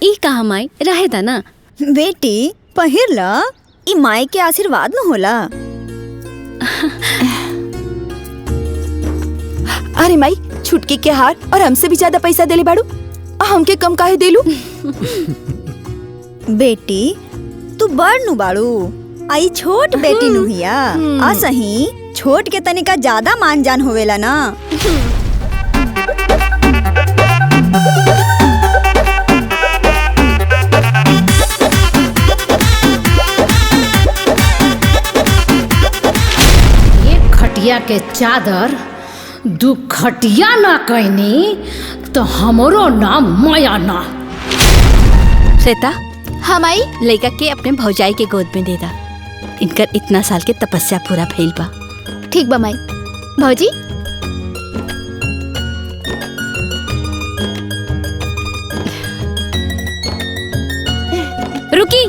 ई कहा माई रहे दा ना। बेटी पहिर ला, ई माई के आशीर्वाद न होला। अरे माई छुटकी के हार और हमसे भी ज्यादा पैसा देले बाड़ू, हमके कम काहे देलू? बेटी तू बड़ नु बाड़ू, आई छोट बेटी नु हिया। आ सही छोट के तनिका ज्यादा मान जान होवेला ना। एक खटिया के चादर दू खटिया ना कहनी तो हमरो नाम माया ना। श्वेता, हम आई लड़का के अपने भौजाई के गोद में दे दा। इनकर इतना साल के तपस्या पूरा भइल बा। ठीक बा माई। भौजी रुकी।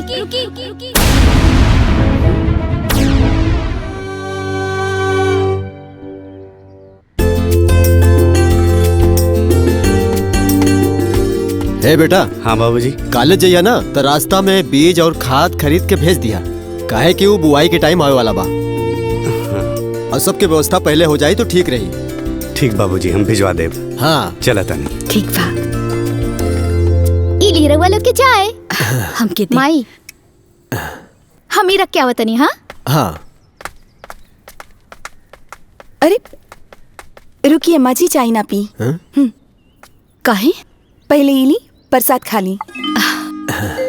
हे बेटा। हाँ बाबूजी। कॉलेज जाइया ना तो रास्ता में बीज और खाद खरीद के भेज दिया, काहे कि वो बुआई के टाइम आवे वाला बा। और सबके व्यवस्था पहले हो जाए तो ठीक रही। ठीक बाबूजी, हम भिजवा देब। हाँ चला तनी। ठीक बा। ई लीरा वालों के चाय हमके दे। माई हम ही रख के आवतनी। हाँ हाँ। अरे रुकिए अम्मा जी, चाय ना पी। काहे? पहले इली प्रसाद खा ली।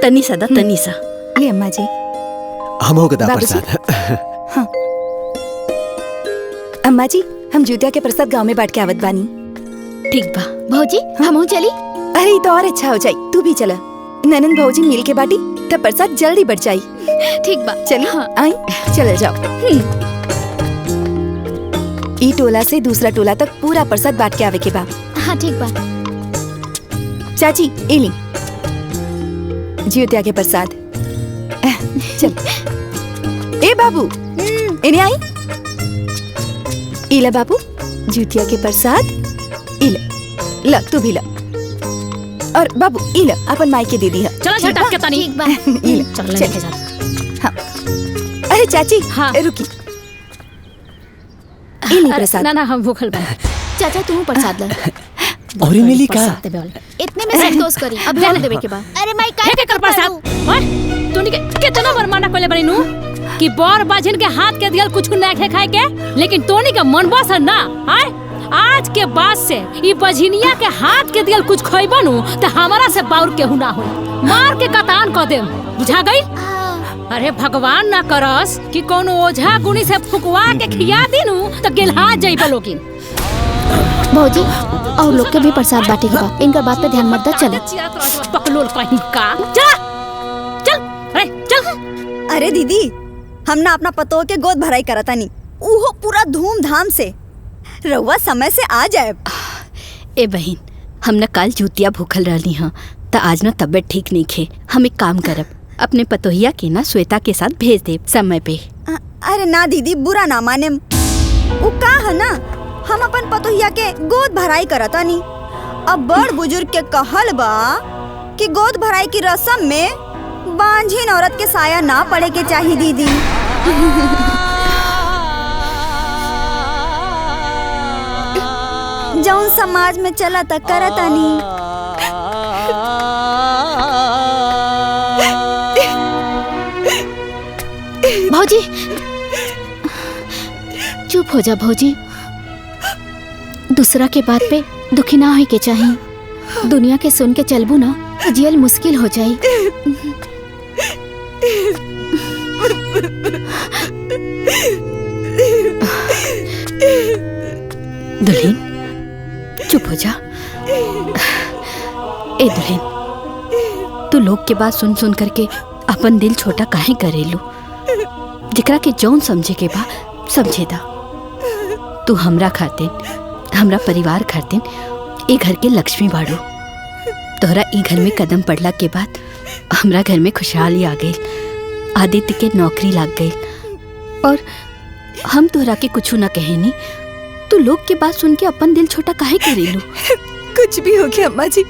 तनी सा दा, तनी सा। ले अम्मा जी। हम हो गदा बाबूजी। प्रसाद। हाँ। अम्मा जी हम जूतिया के प्रसाद गांव में बांट के आवत बानी। ठीक बा। भौजी हम चली। अरे ये तो और अच्छा हो जाई, तू भी चला। ननन भौजी मिल के बाटी तब प्रसाद जल्दी बढ़ जाई। ठीक बा चली। हाँ। आई चल जाओ। ई टोला से दूसरा टोला तक पूरा प्रसाद बांट के आवे के बा। हाँ ठीक बा। चाची इली जियोतिया के प्रसाद। चल ए बाबू इन्हें आई। इला बाबू जियोतिया के प्रसाद। इला ला, तू भी ला। और बाबू इला अपन माई के दे दी है। चलो झटक के तनी। ठीक बा। इला चल लेके जा। हाँ। अरे चाची हाँ। रुकी। इली प्रसाद। ना ना हम भूखल बा। चाचा तू प्रसाद ला। और मिली का? इतने में संतोष करी, अब ध्यान देवे के बा। अरे माई का के कर प्रसाद। ओए तूनी के कितना बार मना कइले बनी नु कि बर बाजिन के हाथ के दियल कुछ ना खाए के, लेकिन तोनी के मन बस ना। आय आज के बाद से ई बजिनिया के हाथ के दियल कुछ खइबो नु त हमरा से बाउर केहू ना होई, मार के कतान क देम। बुझा गई? अरे भगवान ना करस कि कोनो ओझा गुनी से फुकवा के खिया दिनु त गेलहा जइबो लोगिन। भौजी और लोग के भी प्रसाद बांटे के बा, इनका बात पे ध्यान मत दा। चलो पकलोल कहीं का। चल अरे चल। अरे दीदी, हम ना अपना पतोह के गोद भराई करतानी, उहो पूरा धूमधाम से। रउआ समय से आ जाए। ए बहन, हम न काल जूतिया भूखल रहली हाँ, त आज न तबियत ठीक नहीं खे। हम एक काम करब, अपने पतोहिया के ना श्वेता के साथ भेज दे समय पे। अरे ना दीदी, बुरा ना माने। उ का है ना, हम अपन पतोहिया के गोद भराई करतानी। अब बड़ बुजुर्ग के कहल बा कि गोद भराई की रस्म में बांझिन औरत के साया ना पड़े के चाहिए दीदी। जौन समाज में चला त करतानी। भौजी चुप हो जा भौजी, दूसरा के बात पे दुखी ना होए के चाहिए। दुनिया के सुन के चलबू ना तो जियल मुश्किल हो जाई। दुल्हन चुप हो जा। ए दुल्हन, तू लोग के बात सुन सुन करके अपन दिल छोटा काहे करेलू? जिकरा के जौन समझे के बा समझे दा। तू हमरा खातिन, हमरा परिवार खातिन ए घर के लक्ष्मी बाड़ू। तोहरा ई घर में कदम पड़ला के बाद हमरा घर में खुशहाली आ गई। आदित्य के नौकरी लग गई और हम तोहरा के कुछ ना कहेनी। तू लोग के बात सुन के अपन दिल छोटा काहे करेलू? कुछ भी हो गया अम्मा जी,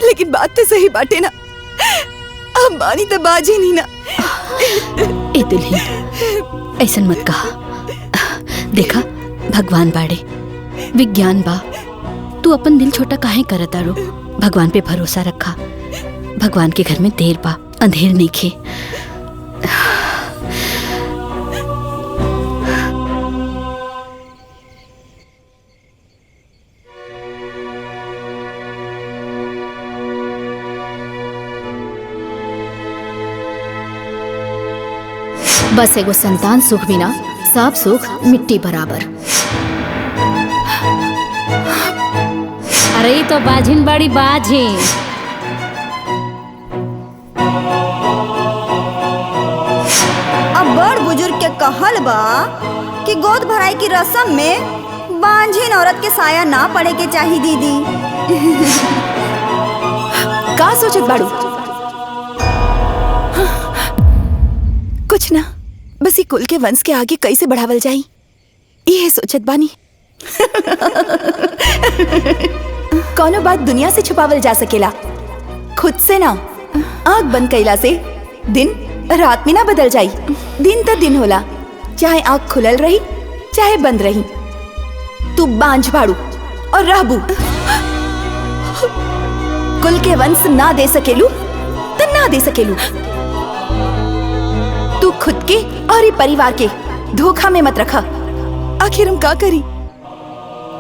लेकिन बात तो सही बाटे ना। अब मानी तो बाजी नहीं ना। ए दुल्हन ऐसन मत कहा। देखा भगवान बाड़े, विज्ञान बा, तू अपन दिल छोटा काहे करत आरो? भगवान पे भरोसा रखा। भगवान के घर में देर बा, अंधेर नहीं खे। बस एगो संतान सुख बिना सब सुख मिट्टी बराबर। अरे ई तो बाझिन बड़ी बाझिन। अब बड़ बुजुर्ग के कहल बा कि गोद भराई की रस्म में बांझिन औरत के साया ना पड़े के चाहिए दीदी। का सोचत बाड़ू? कुछ ना, बस ये कुल के वंश के आगे कैसे बढ़ावल जाई ये सोचत बानी। कौनो बात दुनिया से छुपावल जा सकेला, खुद से ना। आँख बंद कैला से दिन रात में ना बदल जाई। दिन तो दिन होला, चाहे आँख खुलल रही चाहे बंद रही। तू बांझ बाड़ू और रहबू। कुल के वंश ना दे सकेलू तो ना दे सकेलू। तू खुद के और ये परिवार के धोखा में मत रखा। आखिर हम का करी?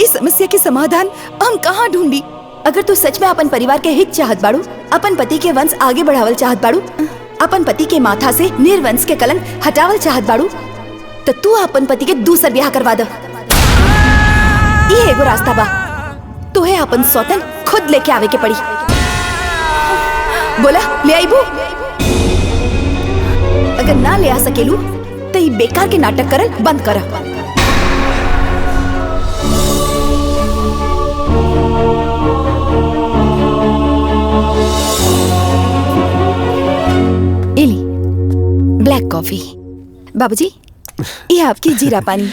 इस समस्या के समाधान हम कहाँ ढूंढी? अगर तू सच में अपन परिवार के हित चाहत बाड़ू, अपन पति के वंश आगे बढ़ावल चाहत बाड़ू, अपन पति के माथा से निर्वंश के कलंक हटावल चाहत बाड़ू, तो तू अपन पति के दूसर ब्याह करवा दे। ये एगो रास्ता बा। तोहे अपन सौतन खुद लेके आवे के पड़ी। बोला ले आईबू? अगर ना ले आ सकेलू तो ये बेकार के नाटक करल बंद कर। इली ब्लैक कॉफी। बाबूजी ये आपकी जीरा पानी।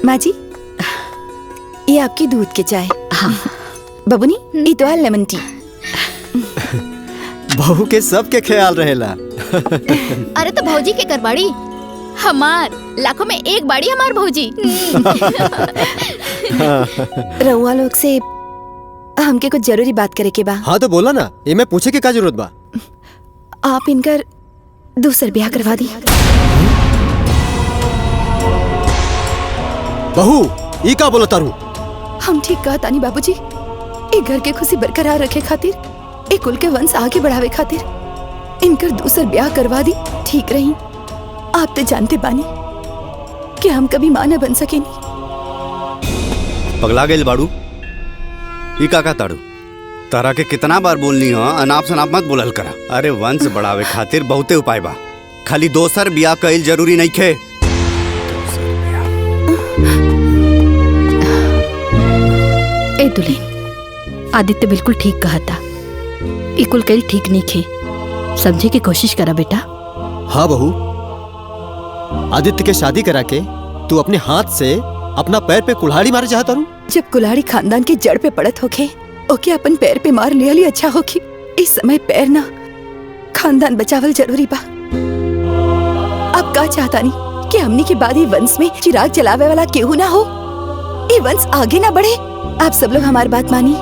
माँ जी ये आपकी दूध के चाय। हाँ बाबूनी ये तो है लेमन टी। बहू के सबके ख्याल रहेला। अरे तो भौजी के करबाड़ी हमार लाखों में एक बाड़ी हमार भौजी। रउआ लोग से हमके कुछ जरूरी बात करे के बा। हाँ तो बोला ना, ये मैं पूछे के का जरूरत बा? आप इनकर दूसर ब्याह करवा दी। बहू ई का बोला तारू? हम ठीक कहा तानी बाबूजी। एक घर के खुशी बरकरार रखे खातिर, एक कुल के वंश आगे बढ़ावे खातिर इनकर दूसर ब्याह करवा दी ठीक रही। आप तो जानते बानी कि हम कभी मां न बन सकेनी। पगला गइल बाड़ू? ई का ताड़ू? तारा के कितना बार बोलनी हो अनाप शनाप मत बोलल करा। अरे वंश बढ़ावे खातिर बहुते उपाय बा, खाली दोसर ब्याह कईल जरूरी नहीं खे। ए दुल्हन, आदित्य बिल्कुल ठीक कहा था। इकुल कल ठीक नहीं खे, समझे की कोशिश करा बेटा। हाँ बहू, आदित्य के शादी करा के तू अपने हाथ से अपना पैर पे कुल्हाड़ी मारे चाहता रू? जब कुल्हाड़ी खानदान के जड़ पे पड़त होके ओके अपन पैर पे मार लिया ली अच्छा होगी। इस समय पैर ना खानदान बचावल जरूरी बा। अब का चाहता नहीं कि हमनी के बाद ही वंश में चिराग जलावे वाला केहू ना हो, ये वंश आगे ना बढ़े। आप सब लोग हमारी बात मानी,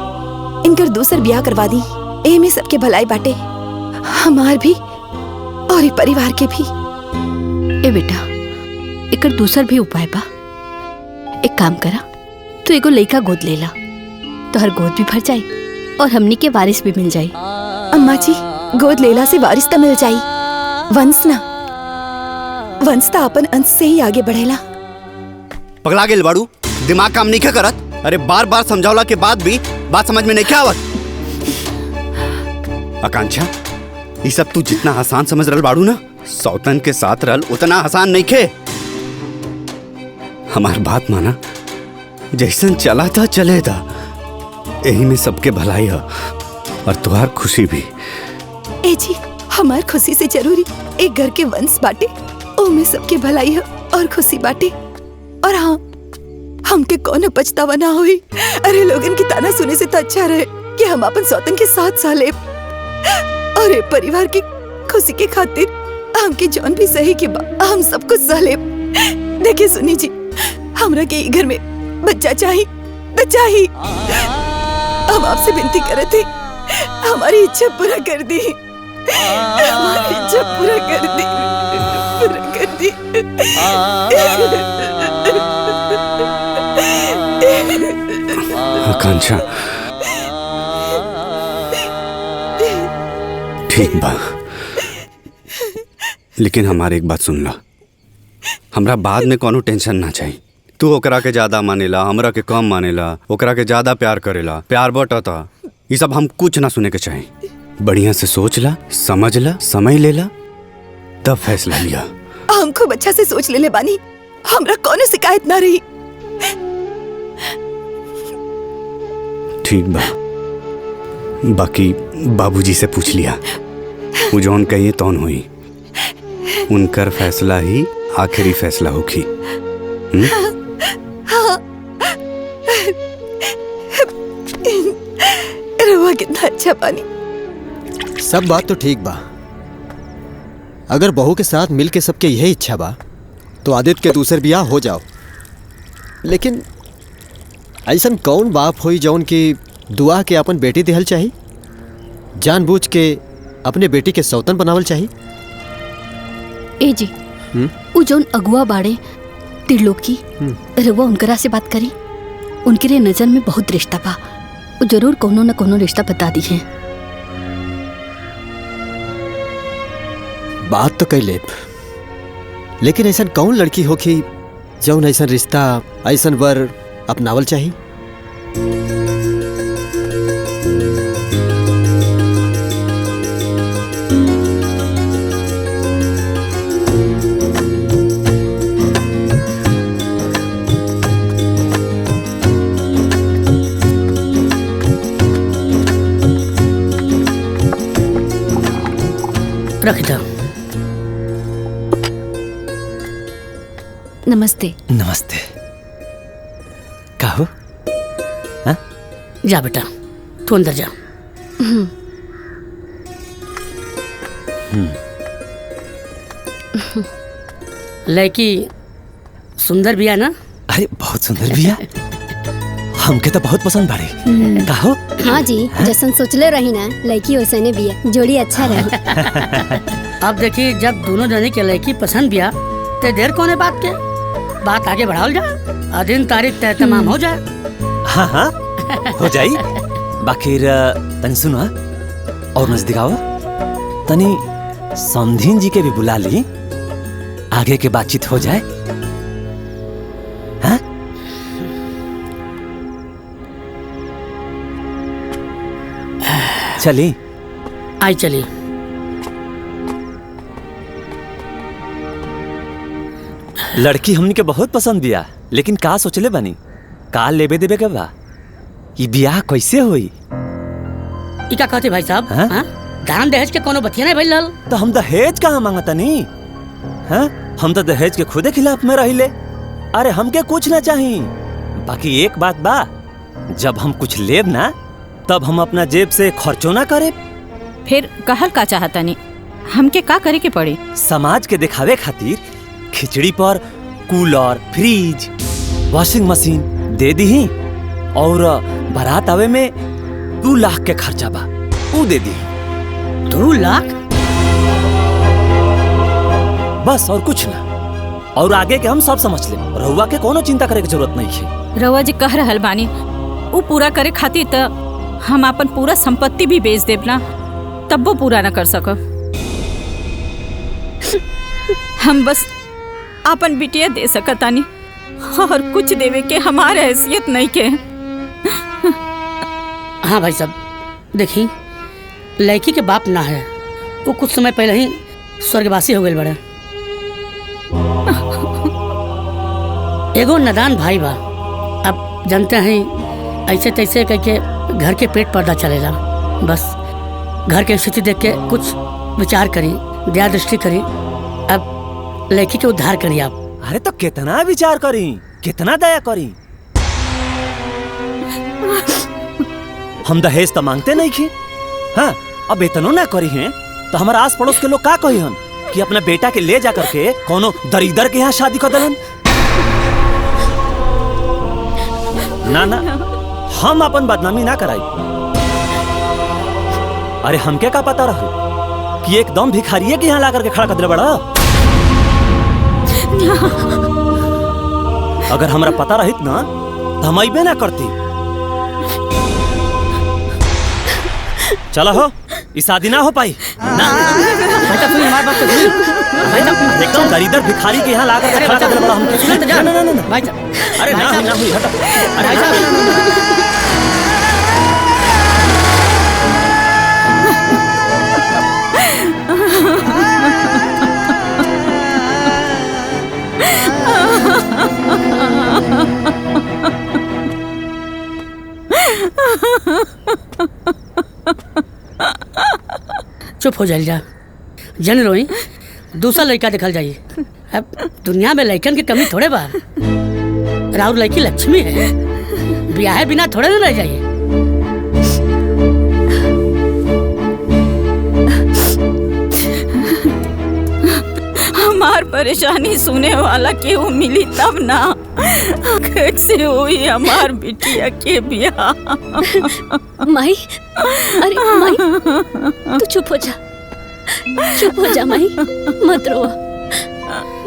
इनकर दूसर ब्याह करवा दी। ए में सबके भलाई बाटे, हमार भी और ये परिवार के भी। ए बेटा, एकर दूसर भी उपाय बा। एक काम करा, तू एगो लइका गोद लेला, तोहर गोद भी भर जाई और हमनी के वारिस भी मिल जाई। अम्मा जी, गोद लेला से वारिस तो मिल जाई, वंश ना। वंश तो अपन अंश से ही आगे बढ़ेला। पगला गेल बाड़ू, दिमाग काम नहीं करत? अरे बार बार समझावला के बाद भी बात समझ में नहीं आवत। आकांक्षा, ये सब तू जितना आसान समझ रहल बाड़ू ना, सौतन के साथ रहल उतना आसान नहीं खे। हमार बात माना, जैसन चला था चले था, यही में सबके भलाई है और तुम्हार खुशी भी। ए जी, हमार खुशी से जरूरी एक घर के वंश बाटे, ओ में सबके भलाई है और खुशी बाटे। और हाँ, हमके कौन पछतावा ना होई। अरे लोगन की ताना सुने से तो अच्छा रहे कि हम अपन सौतन के साथ साले और ये परिवार की खुशी के खातिर हमके जौन भी सही के बा हम सब कुछ सहले। देखिए सुनी जी, हमरा के ई घर में बच्चा चाहिए तो चाहिए। हम आपसे विनती करे थे, हमारी इच्छा पूरा कर दी, हमारी इच्छा पूरा कर दी, पूरा कर दी। आकांक्षा ठीक बा, लेकिन हमारे एक बात सुन ला, हमरा बाद में कोनो टेंशन ना चाहिए। तू ओकरा के ज्यादा मानेला, हमरा के कम मानेला, ओकरा के ज्यादा प्यार करेला, प्यार बटता, ये सब हम कुछ ना सुने के चाहिए। बढ़िया से सोच ला, समझ ला, समय ले ला, तब फैसला लिया। हम खूब अच्छा से सोच ले बानी, हमरा कोनो शिकायत ना रही। ठीक बा, बाकी बाबूजी से पूछ लिया, वो जौन कहिए तौन हुई, उनकर फैसला ही आखिरी फैसला होगी। रवा कितना अच्छा पानी। सब बात तो ठीक बा, अगर बहू के साथ मिल के सबके यही इच्छा बा तो आदित्य के दूसर बियाह हो जाओ। लेकिन ऐसा कौन बाप होई जौन की दुआ के अपन बेटी दिहल चाही, जानबूझ के अपने बेटी के सौतन बनावल चाही। ए जी, उ जौन अगुआ बाड़े त्रिलोकी, रउआ उनकरा से बात करी, उनके नजर में बहुत रिश्ता बा, वो जरूर कोनो न कोनो रिश्ता बता दी है। बात तो कई लेब, लेकिन ऐसा कौन लड़की हो कि जौन ऐसा रिश्ता, ऐसा वर अपनावल चाही। रख दो। नमस्ते। नमस्ते। कहो। जा बेटा, तू अंदर जा। लड़की सुंदर बिया ना? अरे बहुत सुंदर बिया, हमके तो बहुत पसंद बाड़ी। कहो। हाँ जी, जैसन सोचले रही ना लड़की वैसने बिया, जोड़ी अच्छा रही। अब देखिए, जब दोनों जने के लड़की पसंद बिया तो देर कौन है बात के, बात आगे बढ़ाओ जा, दिन तारीख तय तमाम हो जाए। हाँ हाँ हो जाई। बाकी तनी सुनो और नजदीक आओ, तनी समधीन जी के भी बुला ली, आगे के बातचीत हो जाए। हाँ? चली आई चली। लड़की हमनी के बहुत पसंद बिया, लेकिन का सोचले बनी, का लेबे देबे के बा, ये बियाह कैसे होई। इका कहते भाई साहब, हाँ? दान दहेज के कोनो बतिया नहीं भइल। तो हम दहेज कहाँ मांगता नहीं, हाँ? हम तो दहेज के खुदे खिलाफ में रहिले। अरे हमके कुछ ना चाहिए, बाकी एक बात बा, जब हम कुछ लेब ना तब हम अपना जेब से खर्चो ना करे। फिर कहल का चाहता नहीं, हमके का करे के पड़ी। समाज के दिखावे खातिर खिचड़ी पर कूलर, फ्रिज, वॉशिंग मशीन दे दी, और बारात आवे में 2 लाख के खर्चा बा, वो दे दी। 2 लाख? बस और कुछ ना, और आगे के हम सब समझ ले, रहुआ के कोनो चिंता करे की जरूरत नहीं है। रउआ जी कह रहल बानी, वो पूरा करे खातिर त हम अपन पूरा संपत्ति भी बेच देब ना, तब वो पूरा ना कर सकब। हम बस अपन बिटिया दे सकतानी, और कुछ देवे के हमारे हैसियत नहीं के। हाँ भाई साहब, देखी लड़की के बाप ना है, वो कुछ समय पहले ही स्वर्गवासी हो गए बड़े। एगो नादान भाई बा, अब जानते हैं ऐसे तैसे करके घर के पेट पर्दा चलेला। बस घर के स्थिति देख के कुछ विचार करी, दया दृष्टि करी, अब लड़की के उद्धार करी आप। अरे तो कितना विचार करी, कितना दया करी, हम दहेज तो मांगते नहीं खे। हाँ, अब इतनो ना करी हैं तो हमारे आस पड़ोस के लोग का कही हन कि अपना बेटा के ले जा करके कोनो दरिदर के यहाँ शादी कर दलन। ना ना, हम अपन बदनामी ना कराई। अरे हमके का पता रहा कि एकदम भिखारिये के यहाँ ला करके खड़ा कर दिला बड़ा। अगर हमरा पता रहित ना तो हम अइबे ना करती। चलो हो, इस शादी ना हो पाई ना। हमारी बात तो एकदम दरिदर भिखारी के यहाँ ला करके खड़ा कर दिला बड़ा। हम ना ना ना भाई, अरे ना हुई हटा। अरे चुप हो जाइए जा, जन रोई दूसरा लड़का दिखल जाइए। अब दुनिया में लड़कन की कमी थोड़े बा। राउर लड़की लक्ष्मी है, ब्याह बिना थोड़े ना रह जाइए। हमार परेशानी सुने वाला केहू मिली तब ना कैसे हुई हमार बिटिया के ब्याह। माई, अरे माई, तू चुप हो जा, चुप हो जा माई, मत रो।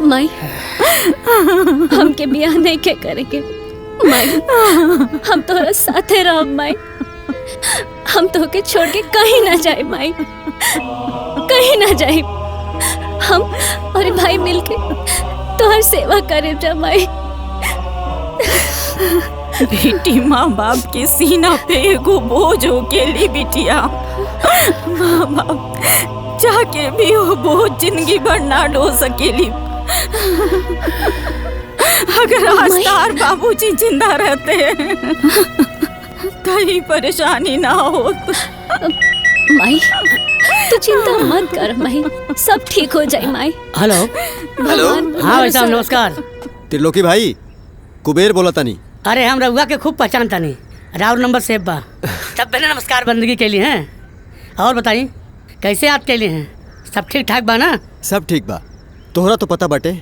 माई, हमके ब्याह नहीं के करेंगे माई, हम तोरा साथे रह माई, हम तो के छोड़ के कहीं ना जाए माई, कहीं ना जाए। हम और भाई मिलके तोहर सेवा करे जा माई। बेटी माँ बाप के सीना पे एगो बोझ हो के ली बिटिया। माँ बाप जाके भी वो बोझ जिंदगी भर ना ढो सकेली। अगर आज तार बाबूजी जिंदा रहते कहीं परेशानी ना हो। माई, तू चिंता मत कर माई, सब ठीक हो जाए माई। हेलो हेलो, हाँ भाई साहब नमस्कार। त्रिलोकी भाई, कुबेर बोला तानी। अरे हम रउआ के खूब पहचानता नहीं, राउर नंबर सेव बा, तब मैंने नमस्कार बंदगी के लिए हैं। और बताइए कैसे याद के लिए हैं? सब ठीक ठाक बा ना? सब ठीक बा। तोहरा तो पता बटे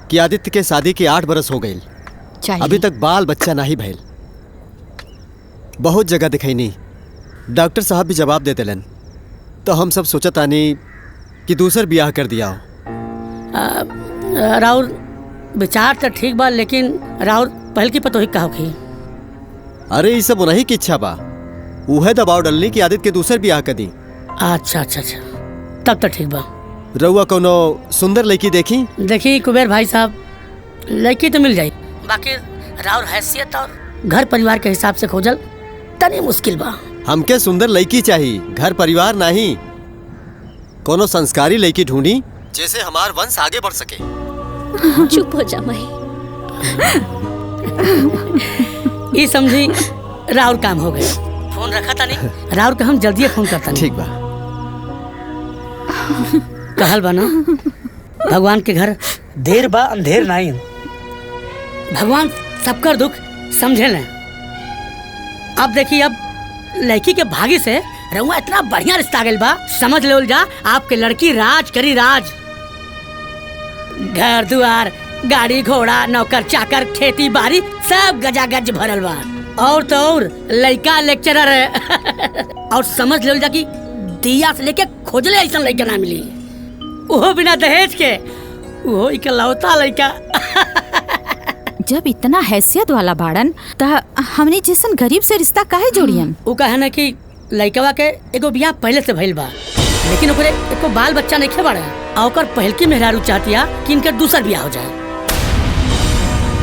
कि आदित्य के शादी के 8 बरस हो गई, अभी तक बाल बच्चा नहीं भइल। बहुत जगह दिखैनी, डॉक्टर साहब भी जवाब देते लन, तो हम सब सोचत आनी कि दूसर ब्याह कर दिया हो। राउर विचार तो ठीक बा, लेकिन राउर पहल की पतोही का होगी। अरे ये सब उन्हीं की इच्छा बा, उहे दबाव डलनी कि आदित्य के दूसर ब्याह कर दी। अच्छा अच्छा अच्छा, तब तो ठीक बा। रउआ कोनो सुंदर लड़की देखी? देखी कुबेर भाई साहब, लड़की तो मिल जाई, बाकी राउर हैसियत और घर परिवार के हिसाब से खोजल तनी मुश्किल बा। हमके सुंदर लड़की चाहिए, घर परिवार नहीं। कोनो संस्कारी लड़की ढूंढी जैसे हमार वंश आगे बढ़ सके। चुप हो जा माई। ये समझी राउर काम हो गए। फोन रखा था नहीं, राउर का हम जल्दी फोन करता नहीं। ठीक बा। कहल बा ना, भगवान के घर देर बा अंधेर नहीं। भगवान सबका दुख समझे लें। अब देखिए, अब लड़की के भाग्य से रहुआ इतना बढ़िया रिश्ता गइल बा, समझ लो जा आपके लड़की राज करी राज। घर दुआर, गाड़ी घोड़ा, नौकर चाकर, खेती बाड़ी सब गजागज भरल बा। और तो और लड़का लेक्चरर है। और समझ लो जा कि दिया से लेके खोजले ऐसा लड़का ना मिली, वो बिना दहेज के, वो इकलौता लड़का। जब इतना हैसियत वाला बाड़न त हमने जैसन गरीब से रिश्ता काहे जोड़ियन? वो कहे ना कि लड़कवा के एगो बियाह पहले से भइल बा, लेकिन ओकरे एको बाल बच्चा नहीं खे बाड़े। और ओकर पहल की मेहरारू चाहतिया कि इनके दूसर बियाह हो जाए,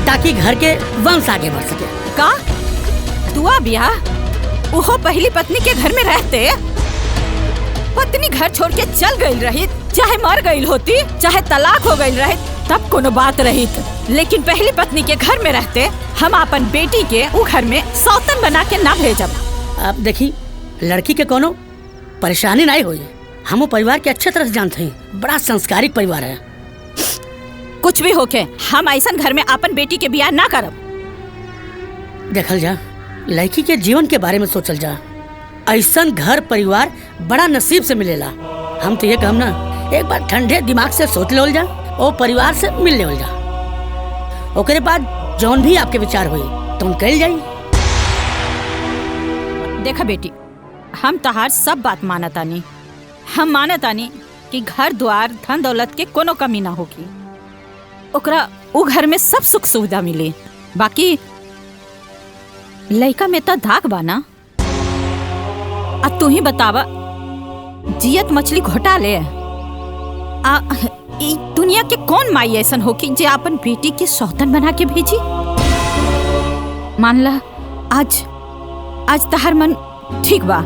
ताकि घर के वंश आगे बढ़ सके। का दुआ ब्याह? वो पहली पत्नी के घर में रहते पत्नी घर छोड़ के चल गई रही, चाहे मर गई होती, चाहे तलाक हो गई रही, तब कोनो बात रही। लेकिन पहली पत्नी के घर में रहते हम अपन बेटी के वो घर में सौतन बना के ना भेजब। अब देखी, लड़की के कोनो परेशानी नहीं हुई। हम परिवार के अच्छे तरह से जानते हैं, बड़ा संस्कारिक परिवार है। कुछ भी होके हम ऐसा घर में अपन बेटी के ब्याह ना करब। देखल जा, लड़की के जीवन के बारे में सोचल जा। ऐसन घर परिवार बड़ा नसीब से मिलेला। हम तो ये कहम ना, एक बार ठंडे दिमाग से सोच लेवल जा और परिवार से मिल लेवल जा, ओकरे बाद जौन भी आपके विचार हुई तुम कल जाई। देखा बेटी, हम तहार सब बात मानतानी। हम मानतानी कि घर द्वार धन दौलत के कोनो कमी ना होगी, ओकरा उ घर में सब सुख सुविधा मिली। बाकी लइका में तो धाक बा ना। अब तू ही बतावा, जियत मछली घोटा ले ई दुनिया के कौन माई ऐसन होगी जे अपन बेटी के सौतन बना के भेजी। मान ला आज तहार मन ठीक बा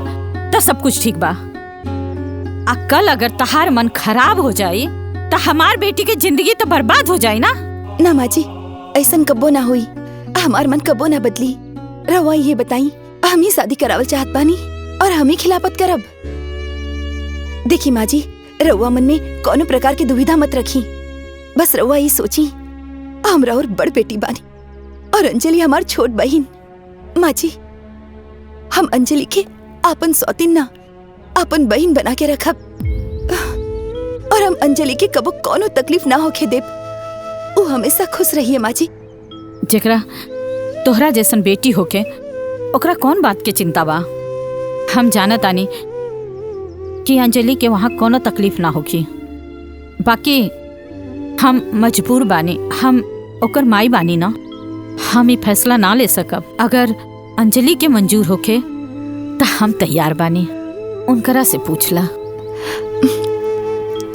तो सब कुछ ठीक बा, आ कल अगर तहार मन खराब हो जाए तो हमार बेटी की जिंदगी तो बर्बाद हो जाए ना। ना माँ जी, ऐसन कब्बो ना हुई, हमार मन कब्बो ना बदली। रवा ये बताई, हम ही शादी करावल चाहत बानी और हम ही खिलाफत करब। देखी माँ जी, रउआ मन में कोनो प्रकार की दुविधा मत रखी। बस रउआ ये सोची, हमरा और बड़ बेटी बानी और अंजलि हमार छोट बहिन। माँ जी, हम अंजलि के आपन सौतीन ना, आपन बहिन बना के रखब और हम अंजलि के कबो कोनो तकलीफ ना होके देब। वो हमेशा खुश रही है माँ जी। जेकरा तोहरा जैसन बेटी होके ओकरा कौन बात के चिंता बा। हम जानत आनी कि अंजलि के वहाँ कोनो तकलीफ ना होगी। बाकी हम मजबूर बानी, हम ओकर माई बानी ना। हम ये फैसला ना ले सकब। अगर अंजलि के मंजूर होके तो हम तैयार बानी, उनकरा से पूछला।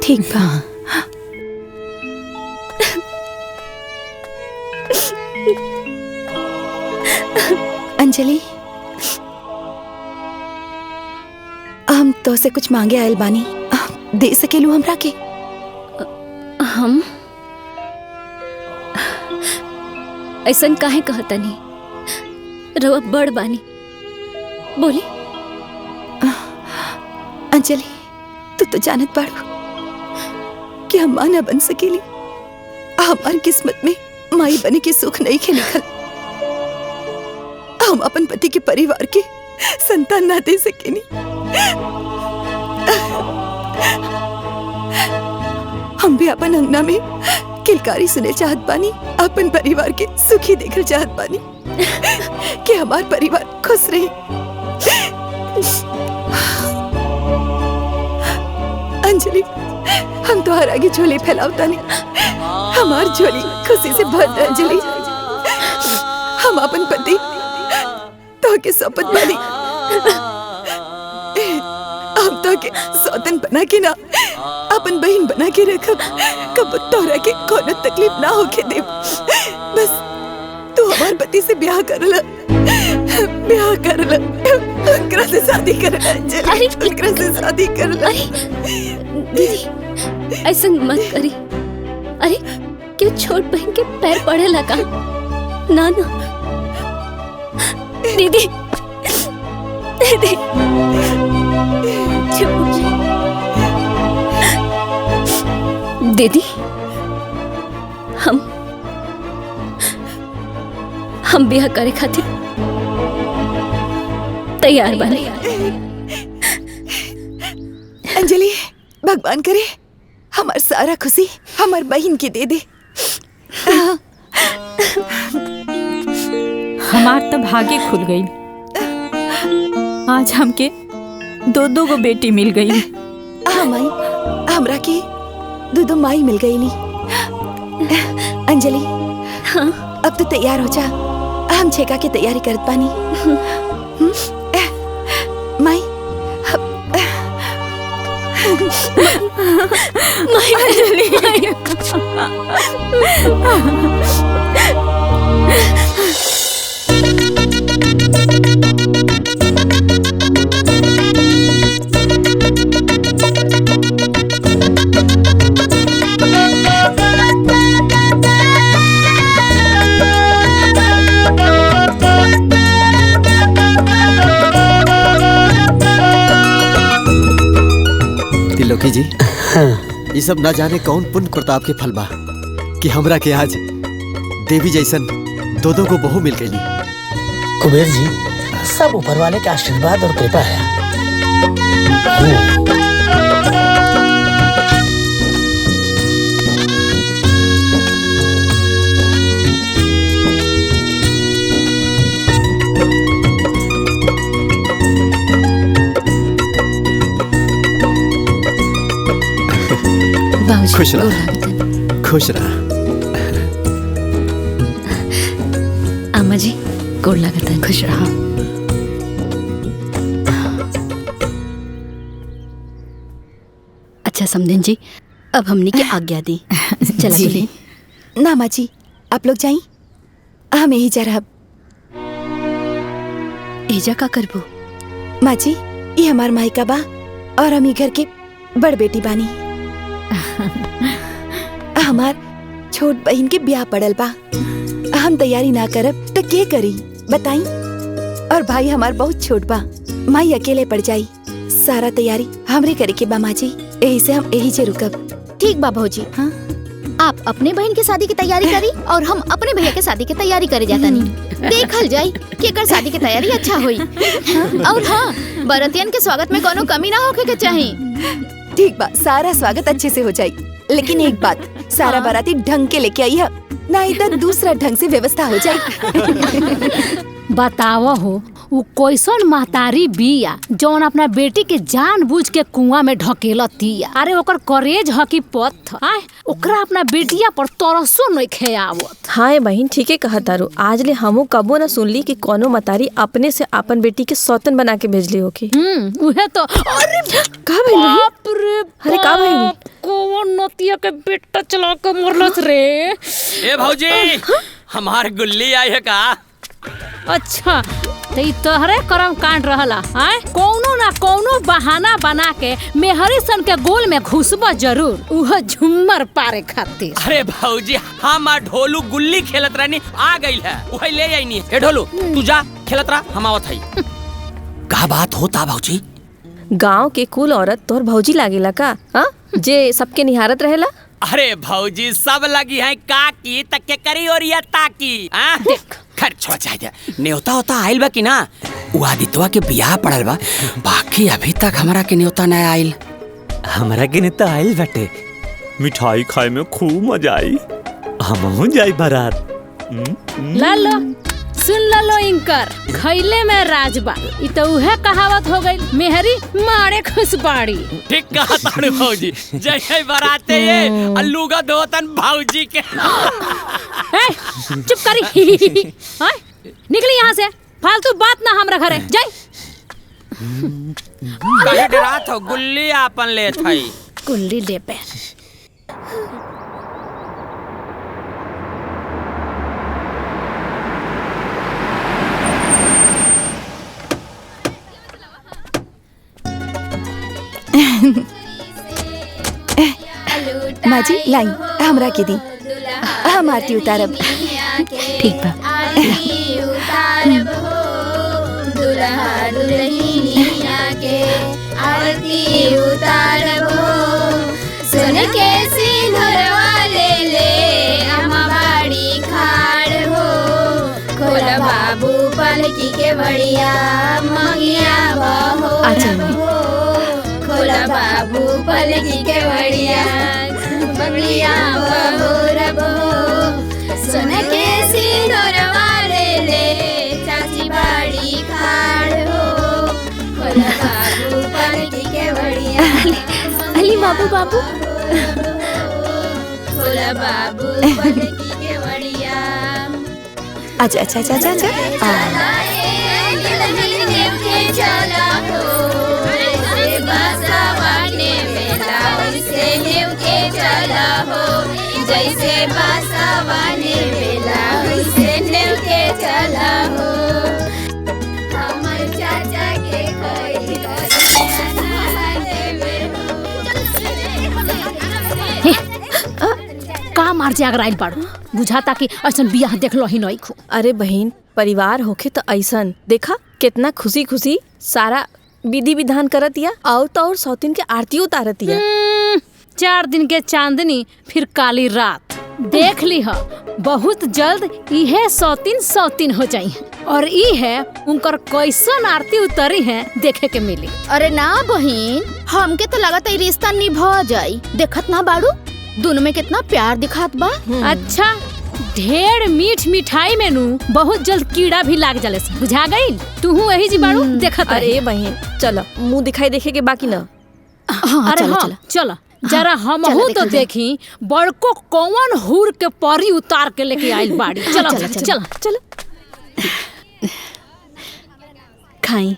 ठीक बा। अंजलि, हम तो से कुछ मांगे आयल बानी, दे सकेलू हमरा के? हम ऐसन काहे कहतनी? रउआ बड़ बानी, बोली। अंजलि, तू तो जानत बाड़ू कि हम मां ना बन सकेली। हमार किस्मत में माई बने के सुख नहीं के लिखल। हम अपन पति के परिवार के संतान ना दे सकेनी। हम भी अपन अंगना में किलकारी सुने चाहत बानी, अपन परिवार के सुखी देखल चाहत बानी कि हमार परिवार खुश रही। अंजलि, हम तुम्हारे आगे झोली फैलावता नहीं, हमार झोली खुशी से भर दे। अंजलि, हम अपन पति तो के शपथ बानी, हम तो के सौतन बना के ना, अपन बहन बना के रखब। कब तोहरा के कोनो तकलीफ ना होके दे। बस तू हमार पति से ब्याह कर ला, ब्याह कर ला, उनकरा से शादी कर ला। अंजलि, उनकरा से शादी कर ला। दीदी, ऐसा मत करी। अरे क्यों छोट बहन के पैर पड़े लगा? ना ना दीदी, दीदी दीदी, हम ब्याह करे खातिर तैयार बने। अंजलि, भगवान करे हमार सारा खुशी हमार बहन के दे दे। हमार तो भाग्य खुल गई। आज हमके दो गो बेटी मिल गई। हाँ माई, हमरा के दो माई मिल गई नी। अंजलि, हाँ, अब तो तैयार हो जा, हम छेका की तैयारी करत बानी। माई, त्रिलोकी जी, ये सब ना जाने कौन पुण्य प्रताप के फल बा कि हमरा के आज देवी जैसन दो को बहू मिल गई। कुबेर जी, सब ऊपर वाले का आशीर्वाद और कृपा है। बाबूजी खुश रह। गोर लागतन। खुश रह। अम्मा जी गोर लागतन। खुश रहा। अच्छा समधिन जी, अब हमने की आज्ञा दी। चला जी। दुल्हन। ना माँ जी, आप लोग जाई, हम यही जा रहा। एजा का करबो? माँ जी, ये हमार मायका बा और हम ही घर के बड़ बेटी बानी। हमार छोट बहन के ब्याह पड़ल बा, हम तैयारी ना करब तो के करी बताई। और भाई हमार बहुत छोट बा, माई अकेले पड़ जाई। सारा तैयारी हमरे करे के बा माँ जी, यही से हम यही से रुकब। ठीक बा भौजी। हाँ? आप अपने बहन के शादी की तैयारी करी और हम अपने भैया के शादी की तैयारी करे जाता नहीं। देखल जाई कि एकर शादी की तैयारी अच्छा हुई। और हाँ, बरतियन के स्वागत में कोनो कमी ना होके के चाही। ठीक बा, सारा स्वागत अच्छे से हो जाई। लेकिन एक बात, सारा बाराती ढंग के लेके आई है, नहीं तो दूसरा ढंग से व्यवस्था हो जाए। बतावा हो वो कैसन महतारी बिया जौन अपना बेटी के जानबूझ के कुआं में ढकेलतिया। अरे ओकर करेज ह की पत्थर। आय ओकरा अपना बेटिया पर तरसो नहीं खेयावत। हाँ बहन, ठीके कहा तारू। आज ले हमू कबो न सुनली कि कोनो मतारी अपने से अपन बेटी के सौतन बना के भेजली होके। उहे तो। अरे का भइल बहन? बाप रे अरे का भइल? कौन नतिया के बेटा चला के मरलस रे। ए भौजी, हमार गुल्ली आई है का? अच्छा तो ई तोहरे करम कांड रहला। आय कौनो ना कौनो बहाना बना के मेहरी सन के गोल में घुसबा जरूर, उह झुम्मर पारे खातिर। अरे भौजी, हम ढोलू गुल्ली खेलत रहनी, आ गई है वही ले आई नहीं। ए ढोलू तू जा खेलत रहा, हम आवत हई। का बात होता भौजी? गांव के कुल औरत तोहर भौजी लागेला का? हाँ, जे सबके निहारत रहेला। अरे भौजी सब लगी है काकी तक के करी और ये ताकी। देख खर्च हो जाए। न्योता होता आइल बा कि ना? वो आदित्य के बियाह पड़ल बा, बाकी अभी तक हमारा के न्योता न आइल। हमारा के न्योता आइल बाटे, मिठाई खाए में खूब मजा आई। हमहू जाई बारात। लालो सुन लो इनकर खैले में राजबा। ई तो उहे कहावत हो गई, मेहरी मारे खुशबाड़ी। ठीक कहा तारू भौजी, जय बराते ये अल्लूगा दोतन भौजी के। ए, चुप करी। हाँ? निकली यहाँ से, फालतू बात ना हमरा घरे जाई। कहे डरात हो, गुल्ली आपन लेत हई। गुल्ली ले पे। माँ जी लाई, हमरा के दी, हम आरती उतारब। ठीक बा। दुल्हा दुल्हनिया के आरती उतारब हो। सुन के सिंदूरवा ले ले अम्मा बाड़ी खाड़ हो। खोला बाबू पलकी के बढ़िया मंगिया बहो हो। खोला बाबू पलकी के बढ़िया मंगिया बहो रबो। सुन के सिंदूरवा ले ले चाची बाड़ी खाड़ हो। खोला बाबू पलकी के बढ़िया अली बाबू बाबू। खोला बाबू पलकी के बढ़िया। अच्छा अच्छा अच्छा अच्छा अच्छा। चला हो ऐसे बासावाने मेला वैसे नेव के चला हो। जैसे बासावाने मेला वैसे नेव के चला हो। हमर चाचा के कोई का मार जे अगर आइल बाड़ू, बुझाता कि ऐसन बियाह देख लो ही नहीं खू। अरे बहन, परिवार होखे तो ऐसन देखा कितना खुशी खुशी सारा विधि विधान करतिया और तो और सौतीन के आरती उतारतिया। 4 दिन के चांदनी फिर काली रात। देख ली हा, बहुत जल्द इहे सौतीन हो जाई है। और ई है उनकर कैसन आरती उतरी है देखे के मिली। अरे ना बहिन, हमके तो लगता है रिश्ता निभा जाई। देखत ना बाड़ू दोनों में कितना प्यार दिखात बा। अच्छा, ढेर मीठ मिठाई में नू बहुत जल्द कीड़ा भी लाग जाले से, बुझा गई। तू यही जी बाड़ू देखत। अरे बहन चलो, मुंह दिखाई देखे के बाकी ना। अरे हाँ चलो जरा हमहू तो देखी बड़को कौन हुर के परी उतार के लेके आइल बाड़ी। चलो चलो चलो चलो खाई।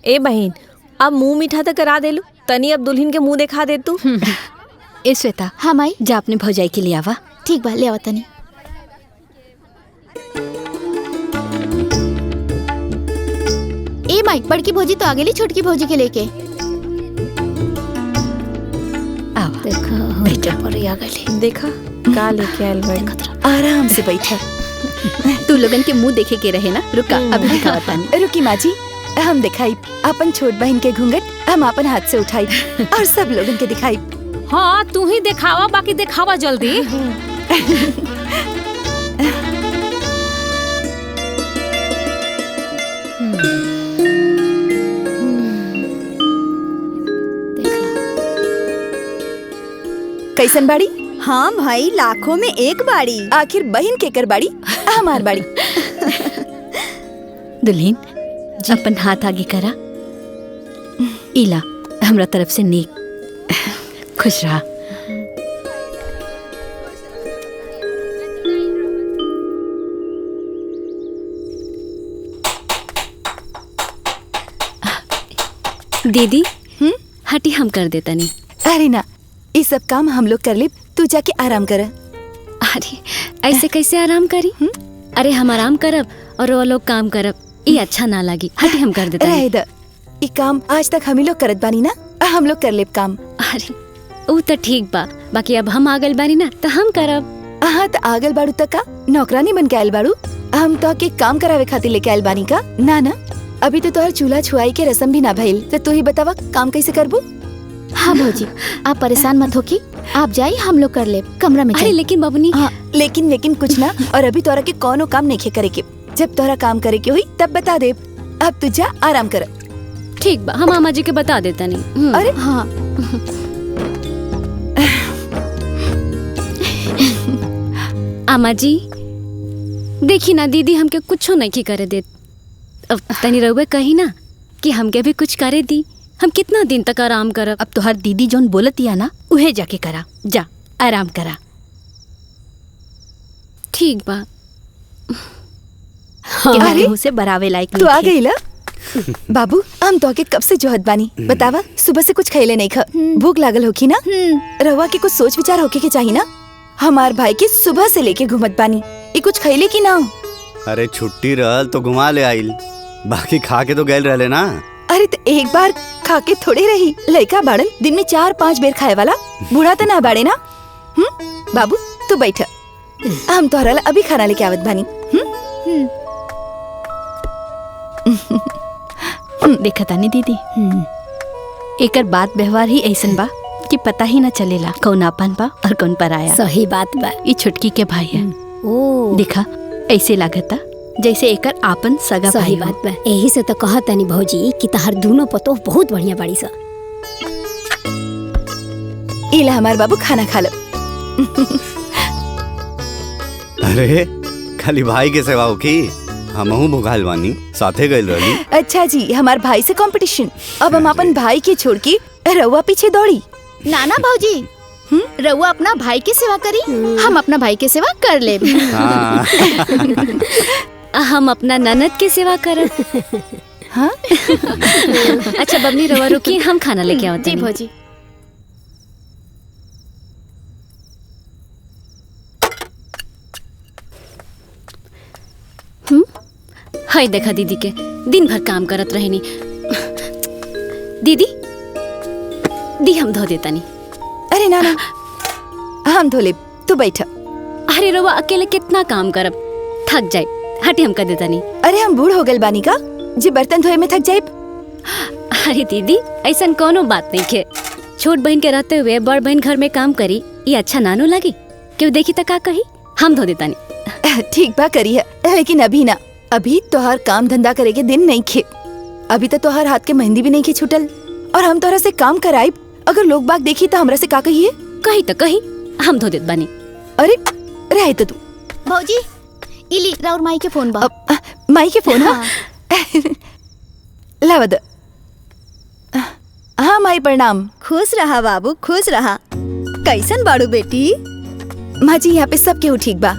ए बहन अब मुंह मीठा तो करा देलू, तनी अब दुल्हन के मुंह दिखा दे तू। ए श्वेता, हाँ माई, जा अपने भौजाई के लिए आवा। ठीक बा, ले आवा तनी। ए माई, बड़की भौजी तो आ गेली छोटकी भौजी के लेके। देखा बेटा पर आ गई। देखा का लेके आइल बड़ी। आराम से बैठा। तू लोगन के मुंह देखे के रहे ना। रुका अभी दिखावा तानी। रुकी माँ जी, हम दिखाई अपन छोट बहन के घूंघट हम अपन हाथ से उठाई और सब लोगन के दिखाई। हाँ तू ही दिखावा, बाकी दिखावा जल्दी। कैसन बाड़ी? हाँ भाई, लाखों में एक बाड़ी। आखिर बहन के कर बाड़ी, हमार बाड़ी। दुल्हन अपन हाथ आगे करा। इला हमरा तरफ से नेक खुश रहा। दीदी हटी, हम कर देता नहीं। अरे ना, ये सब काम हम लोग कर ले, तू जाके आराम कर। अरे ऐसे कैसे आराम करी? अरे हम आराम करब और वो लोग काम करब, ये अच्छा ना लगी। हटी, हम कर देता रहे द। ये काम आज तक हम ही लोग करत बानी ना, हम लोग कर ले काम। अरे वो तो ठीक बा, बाकी अब हम आगल बानी ना तो हम करब। हाँ तो आगल बाड़ू तक का नौकरानी बन के आयल बाड़ू, हम तो के काम करावे खातिर लेके आयल बानी का ना ना। अभी तो तोहर चूल्हा छुआई के रस्म भी ना भइल, तो तू ही बतावा काम कैसे करबू? हाँ भौजी, आप परेशान मत हो की, आप जाइए, हम लोग कर ले कमरा में। अरे लेकिन बबनी, हाँ लेकिन कुछ ना। और अभी तोरा के कोनो काम नहीं करे के, जब तोरा काम करे के हुई तब बता दे। अब तू जा आराम कर। ठीक बा, हम मामा जी के बता देता नहीं। अरे हाँ आमा जी देखी ना, दीदी हमके कुछ नहीं की करे दे। अब तनी रहुए कही ना कि हमके भी कुछ करे दी, हम कितना दिन तक आराम करब। अब तो हर दीदी जोन बोलतिया ना उहे जाके करा, जा आराम करा। ठीक बा। अरे से बरावे लायक तू आ गई ला? बाबू हम तो के कब से जोहत बानी, बतावा सुबह से कुछ खैले नहीं खा, भूख लागल होकी ना? रवा के कुछ सोच विचार होके के चाहिए ना। हमार भाई के सुबह से लेके घूमत बानी, ये कुछ खैले की ना? अरे छुट्टी रहल तो घुमा ले आइल, बाकी खा के तो गैल रहले ना। अरे तो एक बार खा के थोड़े रही, लड़का बाड़न दिन में 4-5 बेर खाए वाला, बूढ़ा तो ना बाड़े ना। बाबू तू बैठ, हम तोहरा ला अभी खाना लेके आवत बानी। देखा तानी दीदी, एकर बात व्यवहार ही ऐसन बा कि पता ही ना चलेला कौन आपन बा और कौन पराया। सही बात बा। ये छुटकी के भाई है। देखा ऐसे लागता जैसे एकर आपन सगा भाई। सही बात बा, यही से तो कहत तनी भौजी कि तहार दोनों पतो बहुत बढ़िया बाड़ी सा। इला हमार बाबू खाना खा लो। अरे खाली भाई के सेवा होकी, हमहू भुखाइल बानी, साथे गइल रहली। अच्छा जी, हमार भाई से कंपटीशन। अब हम अपन भाई के छोड़ के रउआ पीछे दौड़ी। नाना भौजी, रउआ अपना भाई की सेवा करी, हम अपना भाई की सेवा कर ले। हम अपना ननद की सेवा करब। हाँ? अच्छा बबनी रवा रुकी, हम खाना लेके आवत। जी भौजी। हाय देखा दीदी के दिन भर काम करत रहनी। दीदी दी हम धो देता नहीं। अरे ना ना, हम धो ले, तू बैठ। अरे रवा अकेले कितना काम करब, थक जाए, हटी हम कर देता नहीं। अरे हम बूढ़ हो गए बानी का, जी बर्तन धोए में थक जाए। अरे दीदी ऐसा कोनो बात नहीं है, छोट बहन के रहते हुए बड़ बहन घर में काम करी, ये अच्छा नानो लगी? क्यों देखी तो का कही, हम धो देता नहीं। ठीक बा करी है, लेकिन अभी ना, अभी तोहार काम धंधा करे के दिन नहीं खे। अभी तो तोहार हाथ के मेहंदी भी नहीं खे छूटल, और हम तोहरा से काम कराई, अगर लोग बाग देखी तो हमरा से का कहिए? कही तो कही, हम धो देत बानी। अरे रहे तो तू। भौजी इली राउर माई के फोन बा। माई के फोन? हाँ लावा दो। हाँ माई माई प्रणाम। खुश रहा बाबू, खुश रहा। कैसन बाड़ू बेटी? माँ जी यहाँ पे सब केहू ठीक बा।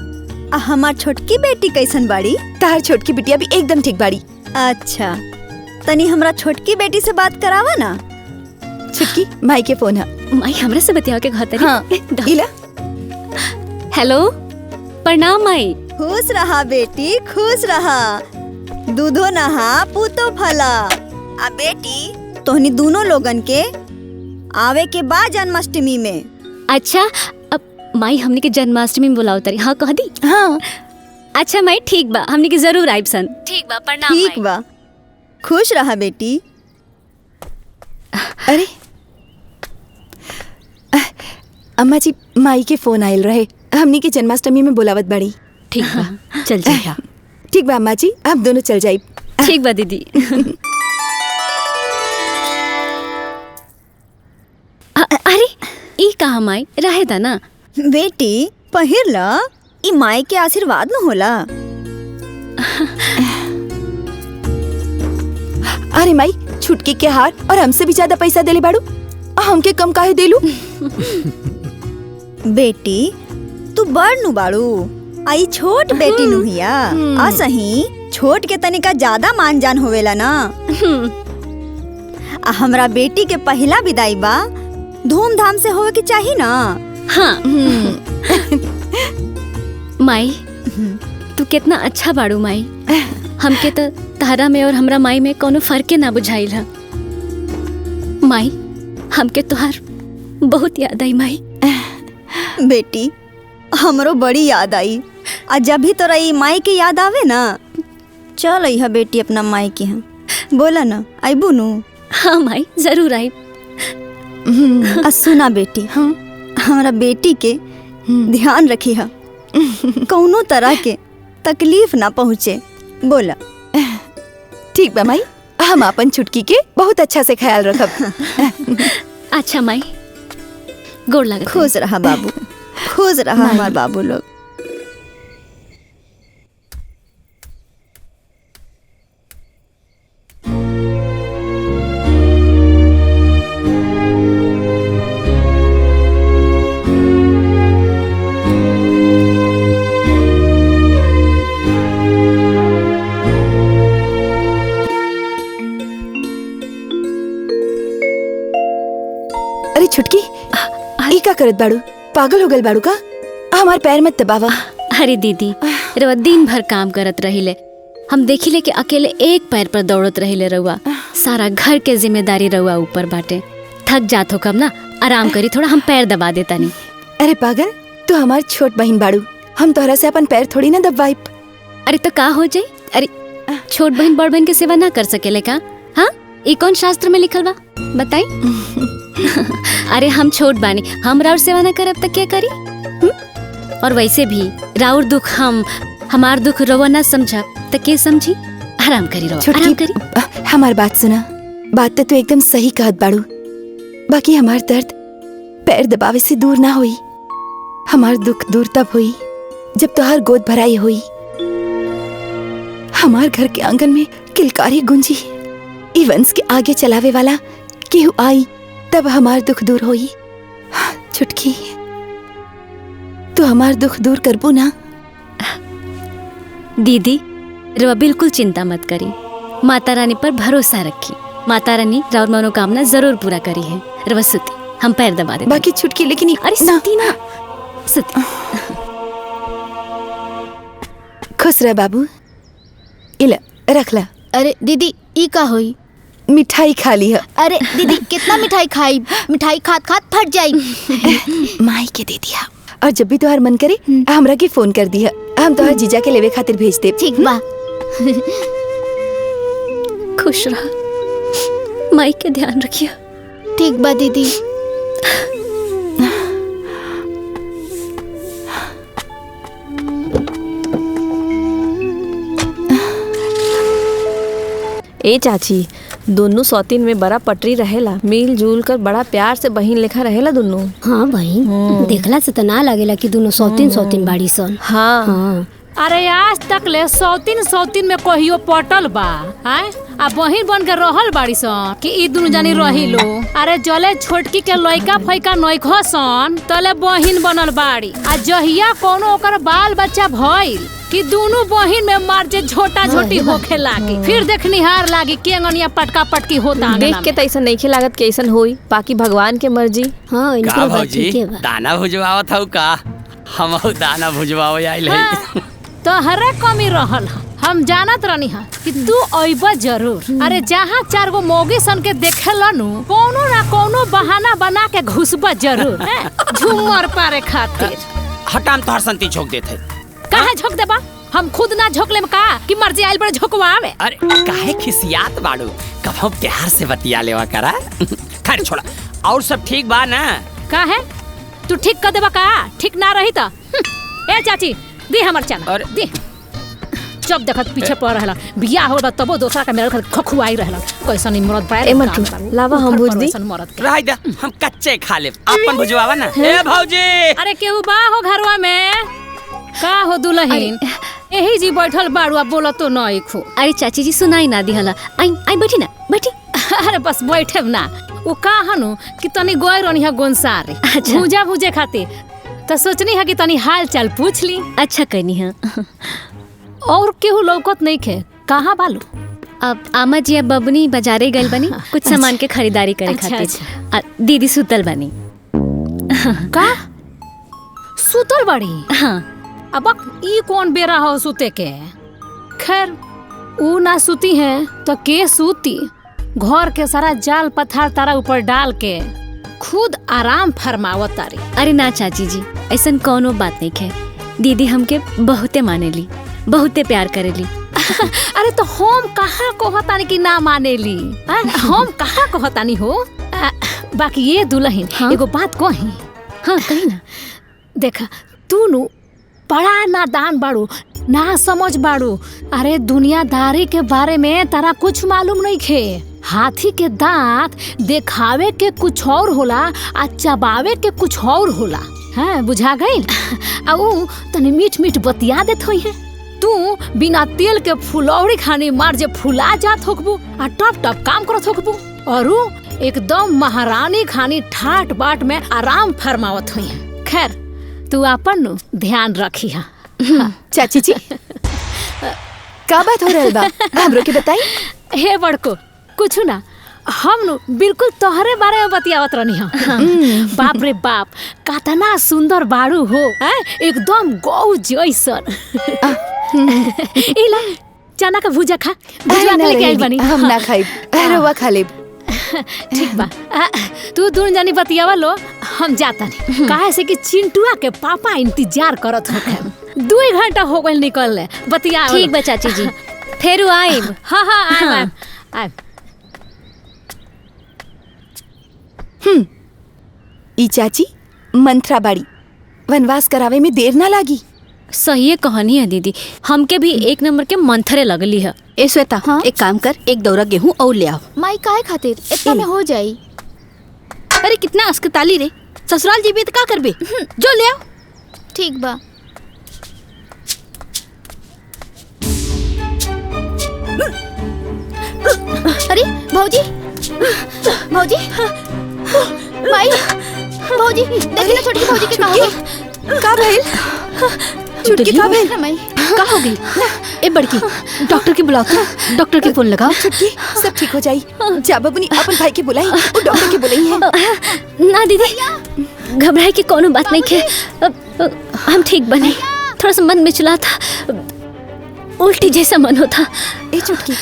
हमार छोटकी बेटी कैसन बाड़ी? तार छोटकी बिटिया भी एकदम ठीक बाड़ी। अच्छा, तनी हमरा छोटकी बेटी से बात करावा ना। छुटकी माई के फोन है। माई हमरा से बतिया के घर हाँ, इला। हेलो, प्रणाम माई। खुश रहा बेटी, खुश रहा। दूधो नहा पूतो फला। आ बेटी तोहनी दोनों लोगन के आवे के बाद जन्माष्टमी में। अच्छा, अब माई हमने के जन्माष्टमी में बुलाओ तरी। हाँ कह दी। हाँ अच्छा माई ठीक बा, हमने के जरूर आइब सन। ठीक बा, प्रणाम। ठीक बा, खुश रहा बेटी। अरे अम्मा जी माई के फोन आयल रहे, हमनी के जन्माष्टमी में बुलावत बड़ी। ठीक बा, चल जाइए। ठीक बा अम्मा जी, आप दोनों चल जाइए। ठीक बा दीदी। अरे ई कहा माई, रहे दा ना। बेटी पहिर ला, ई माई के आशीर्वाद न होला। अरे माई, छुटकी के हार और हमसे भी ज्यादा पैसा देले बाड़ू, हमके कम काहे देलू? बेटी तू बड़ नु बाड़ू, आई छोट बेटी नु हिया। आ सही छोट के तनिका ज्यादा मान जान होवेला ना। हमरा बेटी के पहला विदाई बा, धूमधाम से होवे के चाहिए ना। हाँ। माई तू कितना अच्छा बाड़ू माई। हमके तो तारा में और हमरा माई में कोनो फर्के ना बुझाइल है। माई हमके तोहार बहुत याद आई माई। बेटी हमरो बड़ी याद आई। आ जब भी तोरा ई माई के याद आवे ना, चल अइहा बेटी अपना माई के यहाँ। बोला ना, आइबू नु? हाँ माई जरूर आई। सुना बेटी, हमरा बेटी के ध्यान रखी है, कौनो तरह के तकलीफ ना पहुँचे। बोला। ठीक बा माई, हम अपन छुटकी के बहुत अच्छा से ख्याल रखब। अच्छा माई, गोड़ लगा। खुश रहा बाबू, खुश रहा हमार बाबू लोग। अरे छुटकी, ई का करत बाड़ू? पागल हो गल बाड़ू का? हमार पैर मत दबावा। अरे दीदी रउआ दिन भर काम करत रहिले, हम देखिले कि अकेले एक पैर पर दौड़त रहिले। रउआ सारा घर के जिम्मेदारी रउआ ऊपर बाटे। थक जात हो कब ना, आराम करी थोड़ा, हम पैर दबा देता नहीं। अरे पागल, तू हमार छोट बहन बाड़ू, हम तोहरा से अपन पैर थोड़ी ना दबाइब। अरे तो का हो जाई? अरे छोट बहन बड़ बहन के सेवा ना कर सकेले का? हाँ, ये कौन शास्त्र में लिखल बा बताई? अरे हम छोट बानी, हम राउर सेवा ना करब त क्या करी? और वैसे भी राउर दुख हमार दुख रवा ना समझब त के समझी? आराम करी रवा, आराम करी। हमार बात सुना, बात तो एकदम सही कहत बाड़ू, बाकी हमार दर्द पैर दबावे से दूर ना होई। हमार दुख दूर तब होई जब तोहार गोद भराई होई, हमार घर के आंगन में किलकारी गुंजी, ई वंश के आगे चलावे वाला केहू आई, तब हमार दुख दूर होई। छुटकी, तू हमार दुख दूर करबू ना? दीदी रवा बिल्कुल चिंता मत करी, माता रानी पर भरोसा रखी। माता रानी राउर मनोकामना जरूर पूरा करी है। रवा सुती, हम पैर दबा देते। बाकी छुटकी लेकिन अरे सुती ना, सुती। खुश रह बाबू, इला रख ला। अरे दीदी ई का होई? मिठाई खा ली है। अरे दीदी कितना मिठाई खाई? मिठाई खात खात फट जाई। माई के दे दिया। और जब भी तोहार मन करे हमरा के फोन कर दिया, हम तोहार जीजा के लेवे खातिर भेज दे। ठीक बा। खुश रहा, माई के ध्यान रखिया। ठीक बा दीदी। ए चाची, दोनों सौतीन में बड़ा पटरी रहेला, मिल जुल कर बड़ा प्यार से बहिन लेखा रहेला दोनों। हाँ बहिन, देखला से तो ना लगेला कि दोनों सौतीन बाड़ी सन। हाँ। अरे आज तक ले सौतीन में कहियो पटल बा? आ बहिन बन के रहल बाड़ी सन कि ई दुनु जानी रही लो। अरे जले छोटकी के लइका फैका नइखो सन तले बहिन बनल बाड़ी आ जहिया कोनो ओकर बाल बच्चा भइल कि दोनों बहिन में मार जे झोटा झोटी होखे लागी फिर देखनिहार लागी केंगनिया पटका पटकी होता। देख के तैसन नहीं लागत के ऐसन होई, बाकी भगवान के मर्जी। हाँ का भौजी दाना भुजवावत हूँ का? हम दाना भुजवावे आइल है। तो हरे कमी रहल हम जानत रहनी हा कि तू अइब जरूर। अरे जहाँ 4 गो मौगी सन के देखेलनु कोनो ना कोनो बहाना बना के घुसब जरूर झूमर पारे खातिर। हटाम तोहर संती झोंक देते। काहे झोंक देबा? हम खुद ना झोंकले में का कि मर्जी आइल बड़े झोंकवावे। अरे काहे खिसियात बाड़ू? कभो प्यार से बतिया लेवा करा। खैर छोड़ा, और सब ठीक बा ना? काहे तू ठीक कर देबा का? ठीक ना रही त ए चाची दी हमर चना दी। जब देखत पीछे पड़ रहला बियाह होबा तबो दूसरा का मेरे खखुआई रहला कैसा नहीं मरद पाए। ए मट्टू लावा हम भुज दी। रह दे हम कच्चे खा ले अपन भुजवावा ना। ए भौजी अरे केहू बा हो घरवा में का हो दुल्हन? यही जी बैठल बाड़ुआ बोला तो नहीं खो। अरे चाची जी सुनाई ना दिहला। आई आई बैठी ना बैठी। अरे बस बैठे ना। वो का हनु कि तनी गोय रहनी है गोनसारे भूजा भूजे खातिर तो सोचनी है कि तनी हाल चाल पूछ ली। अच्छा कहनी है। और केहू लौकत नहीं खे कहाँ बालू? अब आमा जी अब बबनी बाजारे गइल बनी कुछ सामान के खरीदारी करे खातिर। दीदी सुतल बनी। का सुतल बड़ी? हाँ। अब ई कौन बेरा हो सुते के? खैर ऊ ना सूती है तो के सूती? घर के सारा जाल पत्थर तारा ऊपर डाल के खुद आराम फरमावत तारी। अरे ना चाची जी ऐसन कोनो बात नहीं है। दीदी हमके बहुते मानेली बहुते प्यार करेली। अरे तो हम कहाँ कहतानी कि ना मानेली? हम कहाँ कहतानी हो? बाकी ये दुल्हन हाँ? एगो बात कही। हाँ कही ना। देखा तू नु बड़ा नादान बाड़ू ना समझ बाड़ू। अरे दुनियादारी के बारे में तारा कुछ मालूम नहीं खे। हाथी के दांत देखावे के कुछ और होला आ चबावे के कुछ और होला। हाँ बुझा गई? तनी मीठ मीठ बतिया देत होई है। तू बिना तेल के फुलौरी खानी मार जे फुला जात होकबू आ टप टप काम करत होकबू और एकदम महारानी खानी ठाट बाट में आराम फरमावत होई है। खैर तू अपन नु ध्यान रखी हा। चाची जी का बात हो रहल बा हमरो के बताई। हे बड़को कुछ ना हम नु बिल्कुल तोहरे बारे में बतियावत रहनी हा। बाप रे बाप कतना सुंदर बाड़ू हो एकदम गौ जैसन। इला चना का भुजा खा भुजा के लेके आइल बनी। हम ना खाई रवा खा लेब। ठीक बा तू दूर जानी बतियावा लो हम जाता नहीं। काहे से कि चिंटुआ के पापा इंतजार करत होखे। 2 घंटा हो गइल निकलले बतिया। ठीक बा चाची जी फेरू आइब। हाँ हाँ आइब। ई चाची मंत्रा बाड़ी वनवास करावे में देर ना लागी। सही कहानी है दीदी हमके भी 1 नंबर के मंथरे लगली है। ए श्वेता हाँ? एक काम कर 1 दौरा गेहूं और ले आओ। माई काहे खातिर इतना में हो जाई। अरे कितना अस्कताली रे ससुराल जी भी तो का करबे जो ले आओ। ठीक बा। अरे भौजी भौजी माई भौजी देखी ना छोटी भौजी के का भइल? छुटकी का भइल? का हो गई? ए बड़की डॉक्टर के बुलाओ तो डॉक्टर के फोन लगाओ। छुटकी सब ठीक हो जाई। जा बबनी अपन भाई के बुलाई वो डॉक्टर के बुलाई है। ना दीदी घबराए की कोनो बात नहीं है। हम ठीक बने थोड़ा सा मन में चला था उल्टी जैसा मन होता। ए छुटकी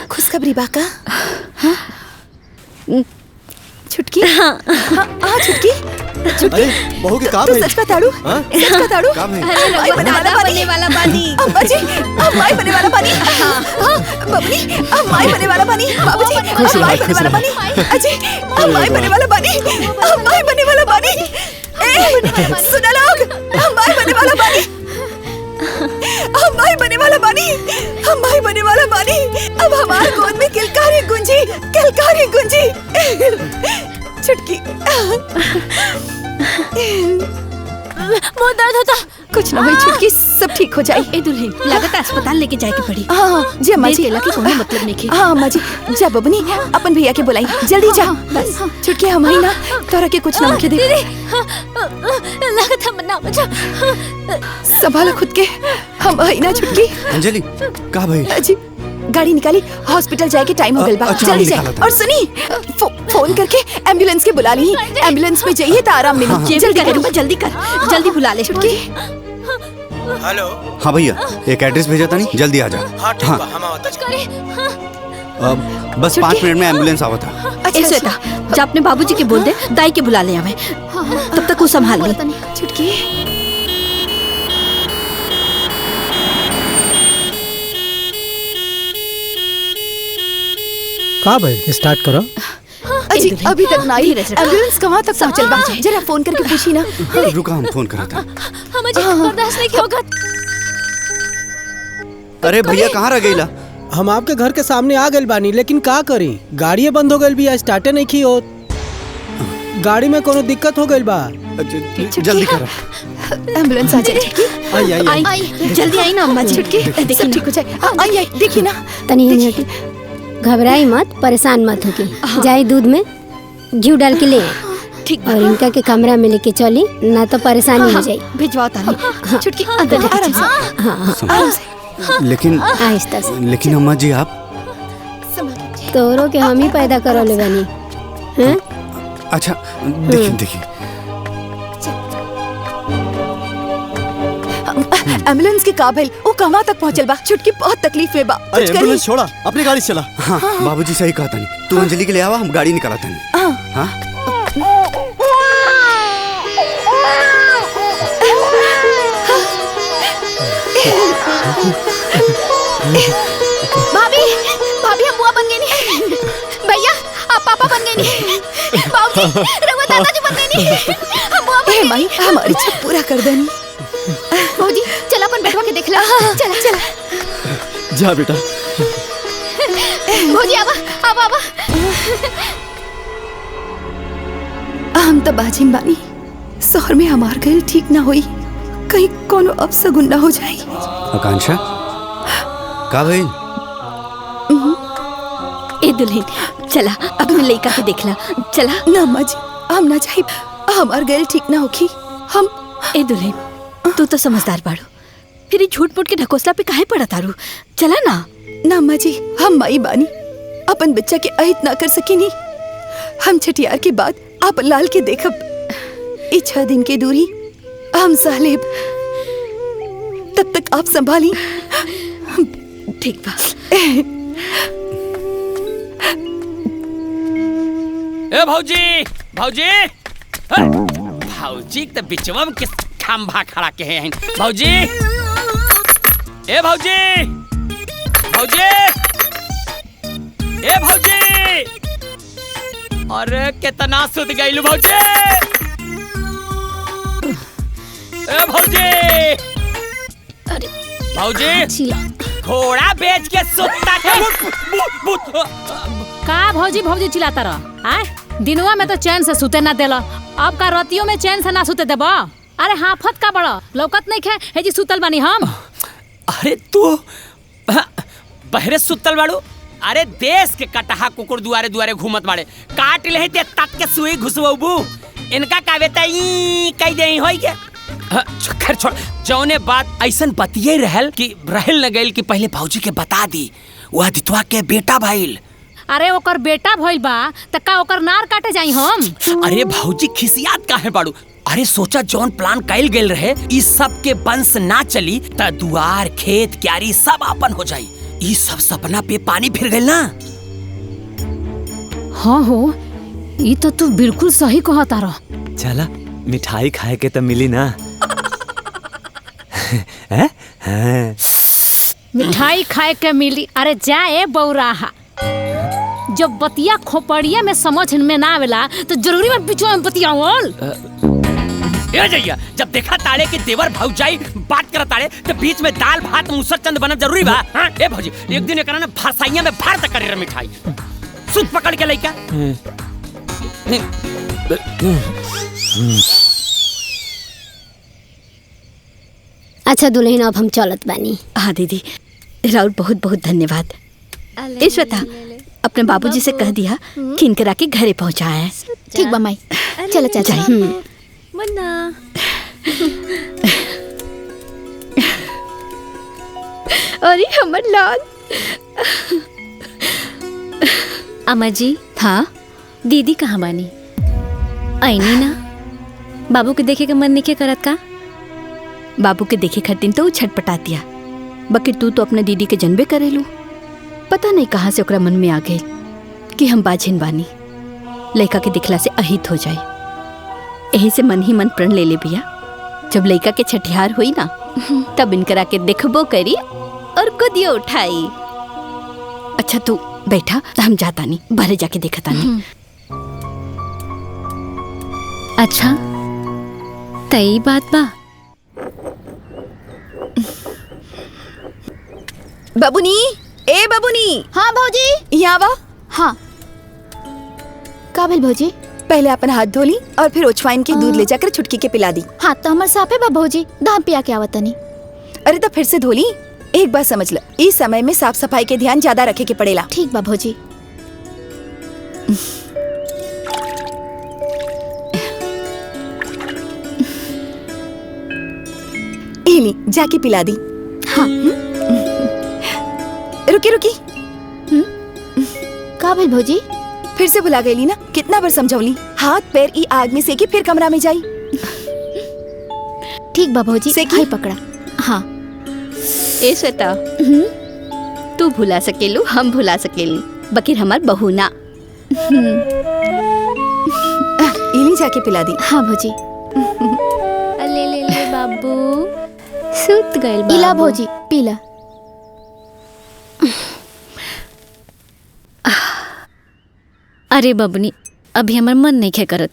खुशखबरी बाका? छुटकी हाँ हाँ छुटकी अरे बहू के काम तू है। सच बताड़ू सच बताड़ू। अरे माई बने वाला बानी अम्मा जी माई बने वाला बानी। बबनी माई बने वाला बानी। बाबूजी माई बने वाला बानी। अजय माई बने वाला बानी। माई बने वाला बानी। ए सुना लोग माई बने वाला बानी। माई बने वाला बानी। माई बने वाला बानी। अब हमारे गोद में किलकारी गुंजी किलकारी गुंजी। छुटकी बहुत दर्द होता कुछ ना हुई छुटकी, सब ठीक हो जाए। ए दुल्हन लागत अस्पताल लेके जाए के पड़ी। हाँ जी अम्मा जी। केला के कोनो मतलब नहीं के। हाँ अम्मा जी, जा बबनी अपन भैया के बुलाई, जल्दी जा। बस छुटकी हम ही ना, तोरा के कुछ ना होके दे। लागत हम ना बचा। संभालो खुद के, हम ही ना छुटकी। अंजलि कहाँ भाई? जी गाड़ी निकाली, हॉस्पिटल जाए के टाइम हो गइल बा, अच्छा, जल्दी निकाला जाए। था। और सुनी फोन करके एम्बुलेंस के बुला ली, एम्बुलेंस में जाइए तो आराम मिले। जल्दी कर, जल्दी कर, जल्दी बुला ले छुटकी। हेलो। हाँ भैया, एक एड्रेस भेजा था नहीं, जल्दी आ जा। हाँ ठीक बा, हम आवत बस 5 मिनट में एम्बुलेंस आवा था। ए श्वेता, जा अपने बाबूजी के बोल दे, दाई के बुला ले हमें। तब तक वो संभाल ले। छुटकी का भाई स्टार्ट करो। अजी अभी तक ना आई, एम्बुलेंस कहाँ तक पहुँचल बा? जरा फोन करके पूछी ना। रुका, हम फोन करा था। हम बर्दाश्त नहीं होगा। अरे भैया कहाँ रह गईला? हम आपके घर के सामने आ गए बानी, लेकिन का करी, गाड़ी बंद हो गई भी, स्टार्टे नहीं की हो। गाड़ी में कोनो दिक्कत हो गई बा। जल्दी करो। एम्बुलेंस आ जाए। आई आई आई जल्दी आई ना अम्मा जी। छुटकी सब ठीक हो जाए। आई आई देखी ना। तनी घबराई मत, परेशान मत होके, जाए दूध में घी डाल के ले ठीक, और इनका के कमरा में लेके चली, ना तो परेशानी हो जाए। भिजवाओ तानी। छुटकी अंदर आराम से। हाँ आराम से। लेकिन आहिस्ता से। लेकिन अम्मा जी आप तोरो के हम ही पैदा करो ले बनी। हैं? अच्छा देखिए देखिए। एम्बुलेंस के का भइल? वो कहाँ तक पहुँचल बा? छुटकी बहुत तकलीफ में बा। अरे एम्बुलेंस छोड़ा, अपनी गाड़ी से चला। हाँ बाबूजी सही कहा था नहीं, तू अंजलि के ले आवा, हम गाड़ी निकाला था नहीं। हाँ भाभी भाभी हम बुआ बन गई नहीं। भैया आप पापा बन गई नहीं। बाबूजी रघुआ दादाजी बन गई नहीं। हम बुआ बन गई। माई हमारी इच्छा पूरा कर देनी। बाबूजी चल अपन बैठवा के देख ला। चला चला जा बेटा। बाबूजी आवा आवा आवा। हम तो बाजिन बानी, शहर में हमार गैल ठीक ना होई, कहीं कोनो अपशगुन ना हो जाए। आकांक्षा का भाई? ए दुल्हन चला अपने लड़का के देखला। चला ना अम्मा जी, हम ना जाए, हमार गैल ठीक ना होखी। हम ए दुल्हन तू तो समझदार बाड़ू, फिर ये झूठ मूठ के ढकोसला पे काहे पड़ा तारू? चला ना। ना अम्मा जी, हम माई बानी, अपन बच्चा के अहित ना कर सकेनी। हम छठियार के बाद आप लाल के देखब, 6 दिन की दूरी हम सह लेब, तब तक आप संभाली। ठीक बा। ए भौजी भौजी भौजी तो बिचवा में किस खंभा खड़ा के हैं भौजी। ए भौजी भौजी ए भौजी, अरे कितना सुध गईलू भौजी। ए भौजी भौजी घोड़ा बेच के सुत्ता के का भौजी भौजी चिल्लाता रह। आय दिनवा में तो चैन से सुते ना देला, अब का रतियों में चैन से ना सुते देबा? अरे हाफत का बड़ा लौकत नहीं खे हे जी सुतल बानी हम। अरे तू बहरे सुतल बाड़ू? अरे देश के कटहा कुकुर दुआरे दुआरे घूमत बाड़े, काट ले ते तक के सुई घुसवबू, इनका का बेटाई कह दे होई के। खैर छोड़, जौने बात ऐसन बतिये रहल कि रहल न गइल कि पहले भौजी के बता दी, वह दितवा के बेटा भइल। अरे ओकर बेटा भइल बा त का ओकर नार काटे जाई हम? अरे भौजी खिसियात काहे बाड़ू? अरे सोचा जौन प्लान कैल गेल रहे ई सब के वंश ना चली त दुआर खेत क्यारी सब आपन हो जाई। ई सब सपना पे पानी फिर गइल ना। हाँ हो, ई तो तू बिल्कुल सही कहता रह। चला मिठाई खाए के तो मिली ना। मिठाई खाए के मिली? अरे जाए बौराहा, जब बतिया खोपड़िया में समझ में ना आवेला तो जरूरी में बीचो में बतियावल। ए जइया, जब देखा ताड़े कि देवर भौजाई बात करत ताड़े तो बीच में दाल भात मुसर चंद बनब जरूरी बा? हां ए भौजी, एक दिन एकरा ने फरसाइया में भर त करे रे मिठाई, सुत पकड़ के लइका। अच्छा दुल्हन अब हम चलत बानी। हाँ दीदी, राउर बहुत बहुत धन्यवाद। ईश्वता, अपने बाबूजी से कह दिया कि इनकरा के घरे पहुँचाए हैं। ठीक बा माई, चलो चाचा। मन्ना अरे हमर लाल। अम्मा जी, हाँ दीदी कहाँ बानी? आईनी ना? बाबू के देखे के मन नहीं करत का? बाबू के देखे खातिर तो छटपटा दिया, बाकी तू तो अपने दीदी के जनबे करेलू। पता नहीं कहाँ से ओकरा मन में आ गई कि हम बाझिन बानी, लड़का के दिखला से अहित हो जाए। यही से मन ही मन प्रण ले ले बिया। जब लड़का के छठियार हुई ना, तब इनकरा के देखबो करी और कुदियो उठाई। अच्छा तू बैठा, हम जाता नहीं, बाहर जाके देखता नहीं। अच्छा तई बात बा। बाबूनी, ए बाबूनी। हाँ भौजी। यहाँ बा। हाँ का भेल भौजी? पहले अपन हाथ धोली और फिर ओछवाइन के दूध ले जाकर छुटकी के पिला दी। हाथ तो हमारे साफे बा भौजी, दाम पिया के आवत नहीं। अरे तो फिर से धोली। एक बात समझ ल, इस समय में साफ सफाई के ध्यान ज्यादा रखे के पड़ेला। ठीक बा भौजी। एली जाके पिला दी। हाँ। रुकी रुकी। का भेल भौजी? फिर से भुला गई ना, कितना बार समझौली। हाथ पैर ई आग में सेकी फिर कमरा में जाई। ठीक बा भौजी, सेकी पकड़ा। हाँ ए श्वेता, तू भुला सकेलू, हम भुला सकेली, बकीर हमार बहू ना। इली जाके पिला दी। हाँ भौजी। ले ले ले बाबू, सुत गइल बाबू। इला भौजी पीला। अरे बबनी, अभी हमार मन नहीं खे करत,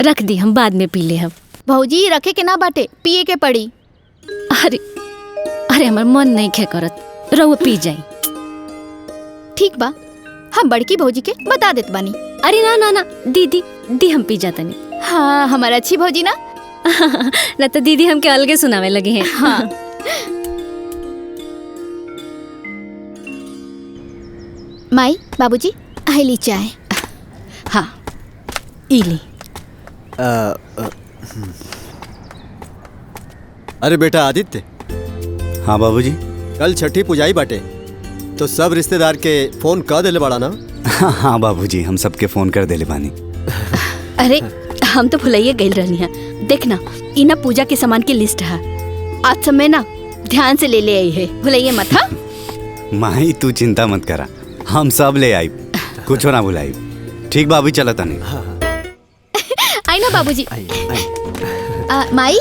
रख दी, हम बाद में पी ले। हम भौजी रखे के ना बाटे, पिए के पड़ी। अरे अरे हमार मन नहीं खे करत, रहुआ पी जाई। ठीक बा, हम बड़की भौजी के बता देत बानी। अरे ना ना ना दीदी, दी हम पी जाता नहीं। हाँ हमारा अच्छी भौजी ना। ना तो दीदी हमके अलगे सुनावे लगे हैं। हाँ माई, बाबूजी आइली चाय। हाँ इली। अरे बेटा आदित्य। हाँ बाबूजी। कल छठी पुजाई बाटे, तो सब रिश्तेदार के फोन कर देले बड़ा ना? हाँ बाबूजी, हम सबके फोन कर देले बानी। अरे हम तो भुलाइए गई रहनी है। देखना, इना पूजा के सामान की लिस्ट है, आज समय ना ध्यान से ले ले आई है, भुलाइए मत। हाँ माही तू चिंता मत करा, हम सब ले आई, कुछ ना भुलाई। ठीक बाबू, चला तनी। आई ना बाबूजी। माई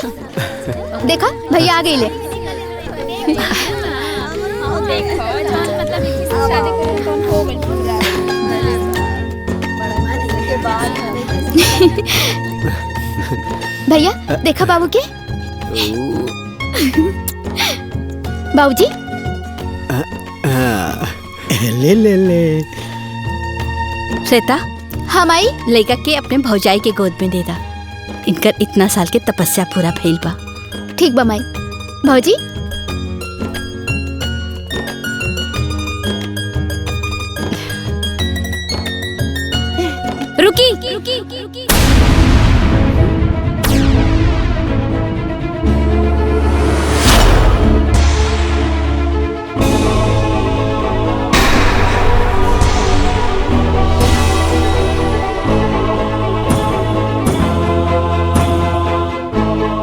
देखा, भैया आ गई ले। भैया देखा बाबू के। बाबूजी ले ले ले। श्वेता, हाँ माई। लड़का के अपने भौजाई के गोद में दे दा, इनकर इतना साल के तपस्या पूरा भइल बा। ठीक बा माई। भौजी रुकी।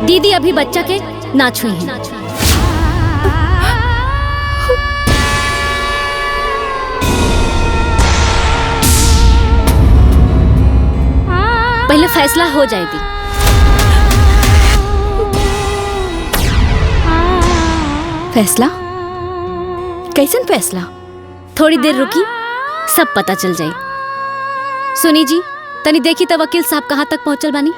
दीदी अभी बच्चा के ना छुई हैं। पहले फैसला हो जाएगी। फैसला? कैसन फैसला? थोड़ी देर रुकी, सब पता चल जाए। सुनी जी, तनी देखी तो वकील साहब कहाँ तक पहुँचल बानी।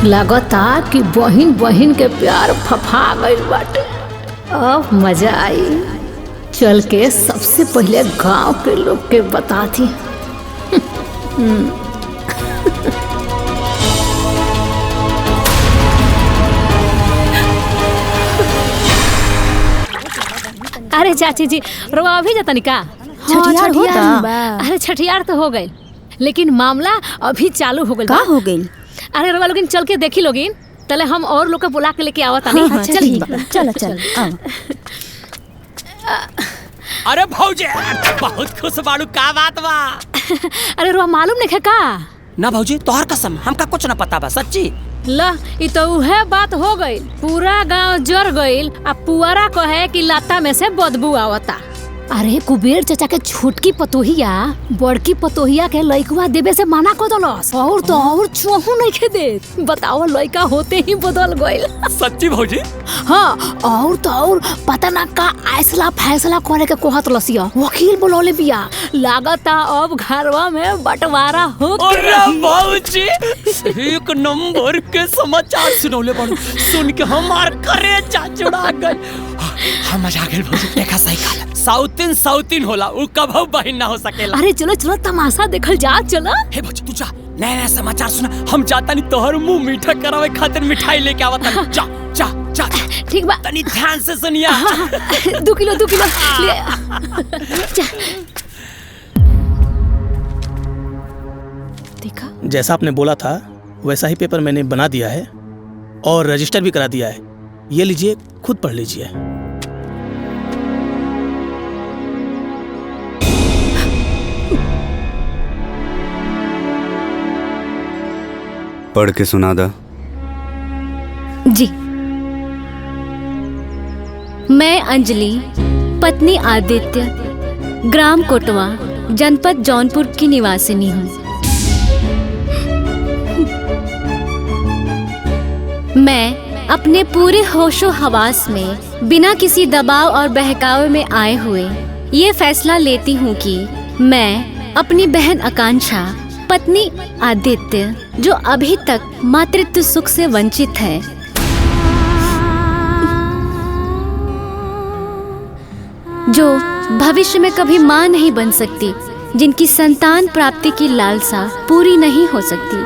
लगता कि बहिन बहिन के प्यार फफा गइल बाटे। अब मजा आई। चल के सबसे पहले गांव के लोग के बता दी अरे चाची जी रवा अभी जाता निका छठियार होता? अरे छठियार तो हो गई लेकिन मामला अभी चालू हो गई। का हो गई? अरे रवा लोगिन चल के देखी लोगिन तले हम और लोग के बुला के लेके आवत नहीं। हाँ, चल चल चल अरे भौजी बहुत खुश बाड़ू, का बात बा? अरे रवा मालूम नहीं है का? ना भौजी तोहर कसम हमका कुछ ना पता बा सच्ची। ला ई तो उहे बात हो गई, पूरा गांव जर गईल। अब पुआरा कहे कि लाता में से बदबू आवता। अरे कुबेर चाचा के छोटकी पतोहिया बड़की पतोहिया के लइकवा देवे से मना कर दलस और तो और चोहू नहीं के दे। बताओ लइका होते ही बदल गईल। सच्ची भौजी? हाँ और तो और पता ना का ऐसला फैसला करे के कोहत लसिया वकील बुलौले बिया। लागता अब घरवा में बंटवारा हो। अरे भौजी एक नंबर के समाचार सुनौले बाड़ू, सुन के हमार करेजा जुड़ा गई। हम मजा आ गइल भौजी। देखा सही कहला, साउथिन होला उ कभू बहिन ना हो सकेला। अरे चलो चलो तमाशा देखल जा। चलो हे भौजी तू जा, नया नया समाचार सुना। हम जाता नहीं तोहर मुंह मीठा करावे खातिर मिठाई लेके आवत। जा जा जा ठीक बा, तनी ध्यान से सुनिया। 2 किलो ले जा। देखा जैसा आपने बोला था वैसा ही पेपर मैंने बना दिया है और रजिस्टर भी करा दिया है। ये लीजिए, खुद पढ़ लीजिए। पढ़ के सुना दा। जी। मैं अंजलि पत्नी आदित्य ग्राम कोटवा जनपद जौनपुर की निवासिनी हूँ। मैं अपने पूरे होशो हवास में बिना किसी दबाव और बहकावे में आए हुए ये फैसला लेती हूँ कि मैं अपनी बहन आकांक्षा पत्नी आदित्य जो अभी तक मातृत्व सुख से वंचित है, जो भविष्य में कभी मां नहीं बन सकती, जिनकी संतान प्राप्ति की लालसा पूरी नहीं हो सकती,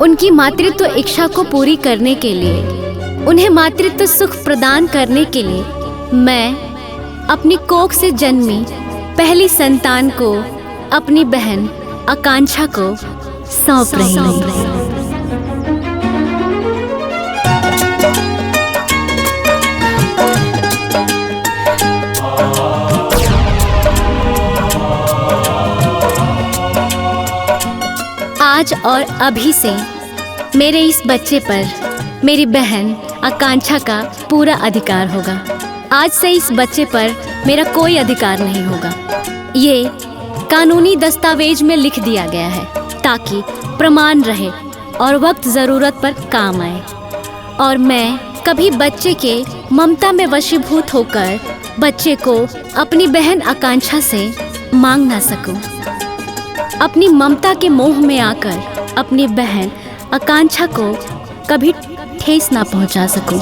उनकी मातृत्व इच्छा को पूरी करने के लिए, उन्हें मातृत्व सुख प्रदान करने के लिए मैं अपनी कोख से जन्मी पहली संतान को अपनी बहन आकांक्षा को सौंप रही हूँ। आज और अभी से मेरे इस बच्चे पर मेरी बहन आकांक्षा का पूरा अधिकार होगा। आज से इस बच्चे पर मेरा कोई अधिकार नहीं होगा। ये कानूनी दस्तावेज में लिख दिया गया है ताकि प्रमाण रहे और वक्त ज़रूरत पर काम आए, और मैं कभी बच्चे के ममता में वशीभूत होकर बच्चे को अपनी बहन आकांक्षा से मांग ना सकूं, अपनी ममता के मोह में आकर अपनी बहन आकांक्षा को कभी ठेस ना पहुंचा सकूं।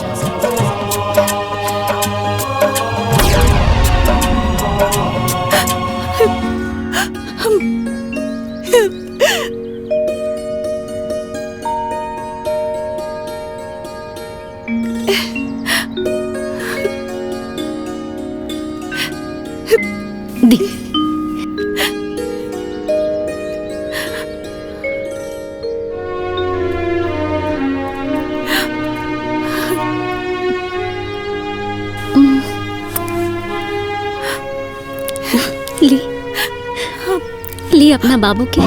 ली अपना बाबू के।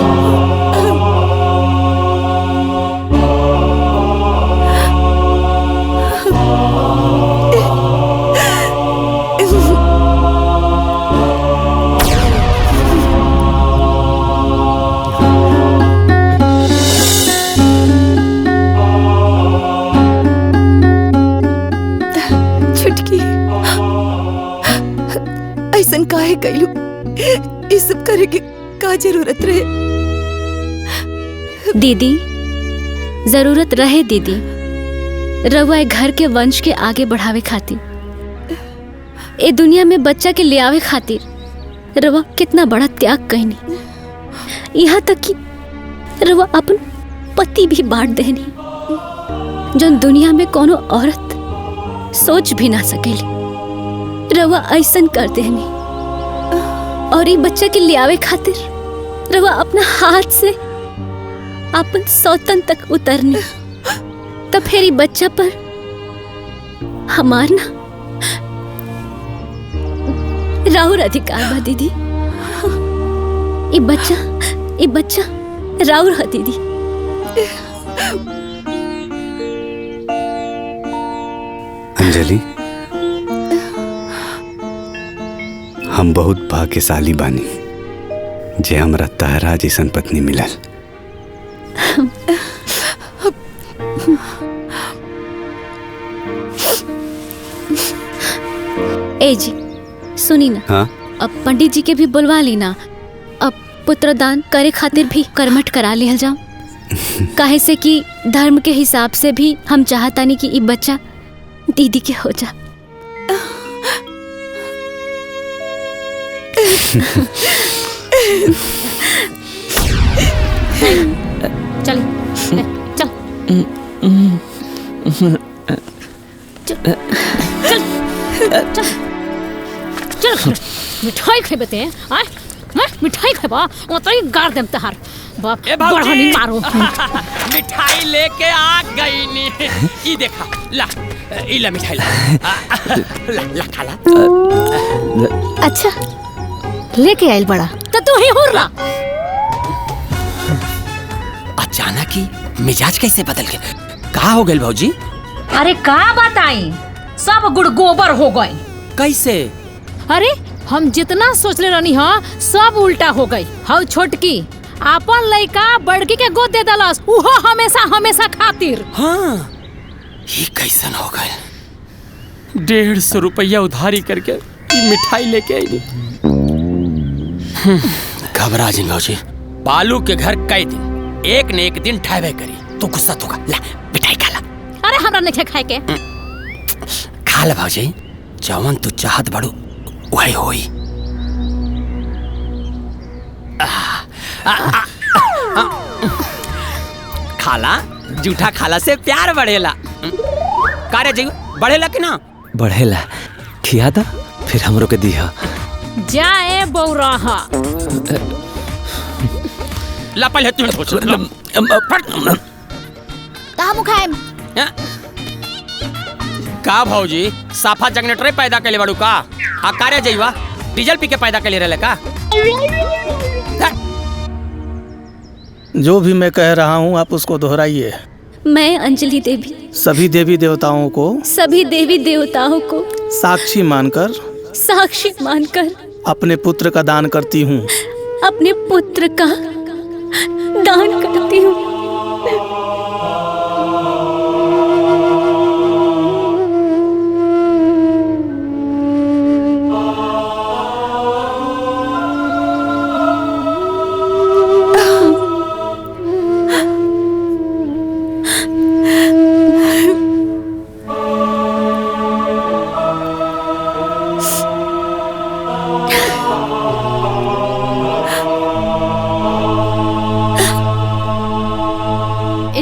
छुटकी ऐसन काहे कइलू? ई सब करे के का जरूरत रहे? दीदी जरूरत रहे दीदी, रउआ घर के वंश के आगे बढ़ावे खातिर। ए दुनिया में बच्चा के ले आवे खातिर रवा कितना बड़ा त्याग कहनी, यहाँ तक कि रवा अपन पति भी बांट देनी, जो दुनिया में कोनो औरत सोच भी ना सकेली। रवा ऐसन कर देनी और ये बच्चा के ले आवे खातिर रवा अपना हाथ से अपन सौतन तक उतरनी, तब फिर ये बच्चा पर हमार ना राउर अधिकार बा दीदी। ये बच्चा राउर है दीदी। अंजलि, हम बहुत भाग्यशाली बानी जे हमरा तारा जैसन पत्नी मिलल। ए जी सुनी ना, हाँ? अब पंडित जी के भी बुलवा ली ना, अब पुत्रदान करे खातिर भी कर्मठ करा लिहल जाओ। काहे से कि धर्म के हिसाब से भी हम चाहतानी कि ई बच्चा दीदी के हो जा। चल चल मिठाई खेबे ते आय मिठाई खेबा ओतई गार देम तहार बाप बढ़नी मारो। मिठाई लेके आ गई नी, ई देखा ला, ई ला मिठाई ला, ला खा ला। अच्छा लेके आइल बड़ा तो तू ही हुर्रा। अचानक ही मिजाज कैसे बदल गए? कहाँ हो गए भौजी? अरे का बताई, सब गुड़ गोबर हो गए। कैसे? अरे हम जितना सोचले रहनी हाँ सब उल्टा हो गई। हाउ छोटकी अपन लइका बड़की के गोद दे दलस, उहो हमेशा हमेशा खातिर। हाँ ये कैसन हो गए? 150 रुपया उधारी करके मिठाई लेके आई। घबरा जी भौजी, बालू के घर कई दिन एक न एक दिन ठहबे करी। तू गुस्सा तो ला मिठाई खा ला। अरे हमरा नहीं खाए के। खा ला भौजी, जवन तू चाहत बड़ू वही होई। खाला जूठा खाला से प्यार बढ़ेला। कारे जी बढ़ेला कि ना? बढ़ेला, खिया था फिर हमरो के दिया। जाए बौराहा ला पहले तू सोच। कहाँ मुखाएम? का भौजी साफा जनरेटर पैदा कर ले बड़ू का? आ कारे जइवा डीजल पी के पैदा कर ले रहे का? जो भी मैं कह रहा हूँ आप उसको दोहराइए। मैं अंजलि देवी सभी देवी देवताओं को साक्षी मानकर अपने पुत्र का दान करती हूँ।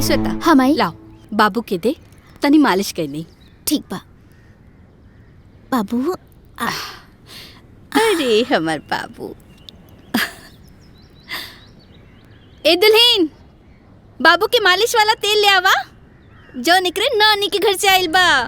श्वेता, हाँ माई। लाओ बाबू के दे, तनी मालिश कर ली। ठीक बा बाबू। अरे हमार बाबू। ए दुल्हन, बाबू के मालिश वाला तेल ले आवा, जो निकरे नानी के घर से आइल बा।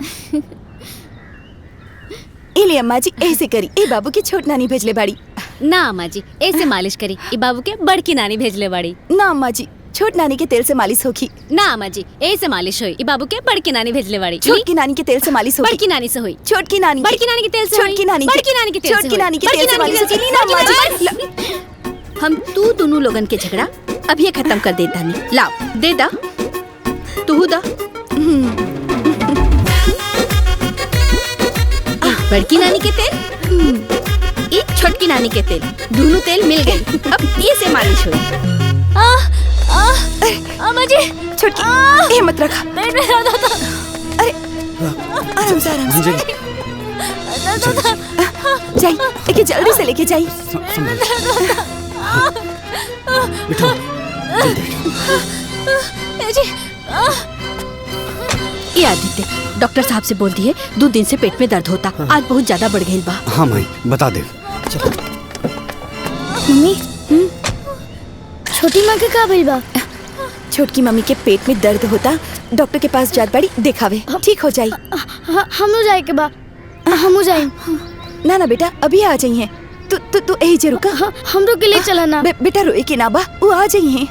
इले अम्मा जी ऐसे करी, ए बाबू की छोट नानी भेजले बाड़ी। ना अम्मा जी ऐसे मालिश करी, ई बाबू के बड़की नानी भेजले बाड़ी। ना अम्मा जी छोट नानी के तेल से मालिश होगी। ना अम्मा जी ऐसे मालिश होई, ई बाबू के बड़की नानी भेजले बाड़ी। छोटकी नानी के तेल से मालिश होगी। बड़की नानी से होई। छोटकी नानी बड़की नानी के तेल से छोटकी नानी बड़की नानी के तेल से छोटकी नानी के तेल से मालिश होगी। ना अम्मा जी हम तू दोनों लोगन के झगड़ा अब ये खत्म कर देता नहीं। लाओ दे दा, तू दा। बड़की नानी के तेल, एक छोटकी नानी के तेल, दोनों तेल मिल गई। अब ये से मालिश हुई। अम्मा जी छोटकी ये मत रखा। अरे आराम से आराम से। जाई एके जल्दी से लेके जाई। बिठो ये आदित्य डॉक्टर साहब से बोल दिए 2 दिन से पेट में दर्द होता। आज बहुत ज्यादा बढ़ गई बा। हाँ माई बता दे। मम्मी छोटी माँ के का भइल बा? छोटकी मम्मी के पेट में दर्द होता, डॉक्टर के पास जात बड़ी दिखावे, ठीक हो जाई। हमू जाए के बा, हमू जाए। ना ना बेटा अभी आ जाइए। तू यही जरूर का। हम लोग के लिए चला ना। बेटा रोए के ना बा, वो आ जाइए।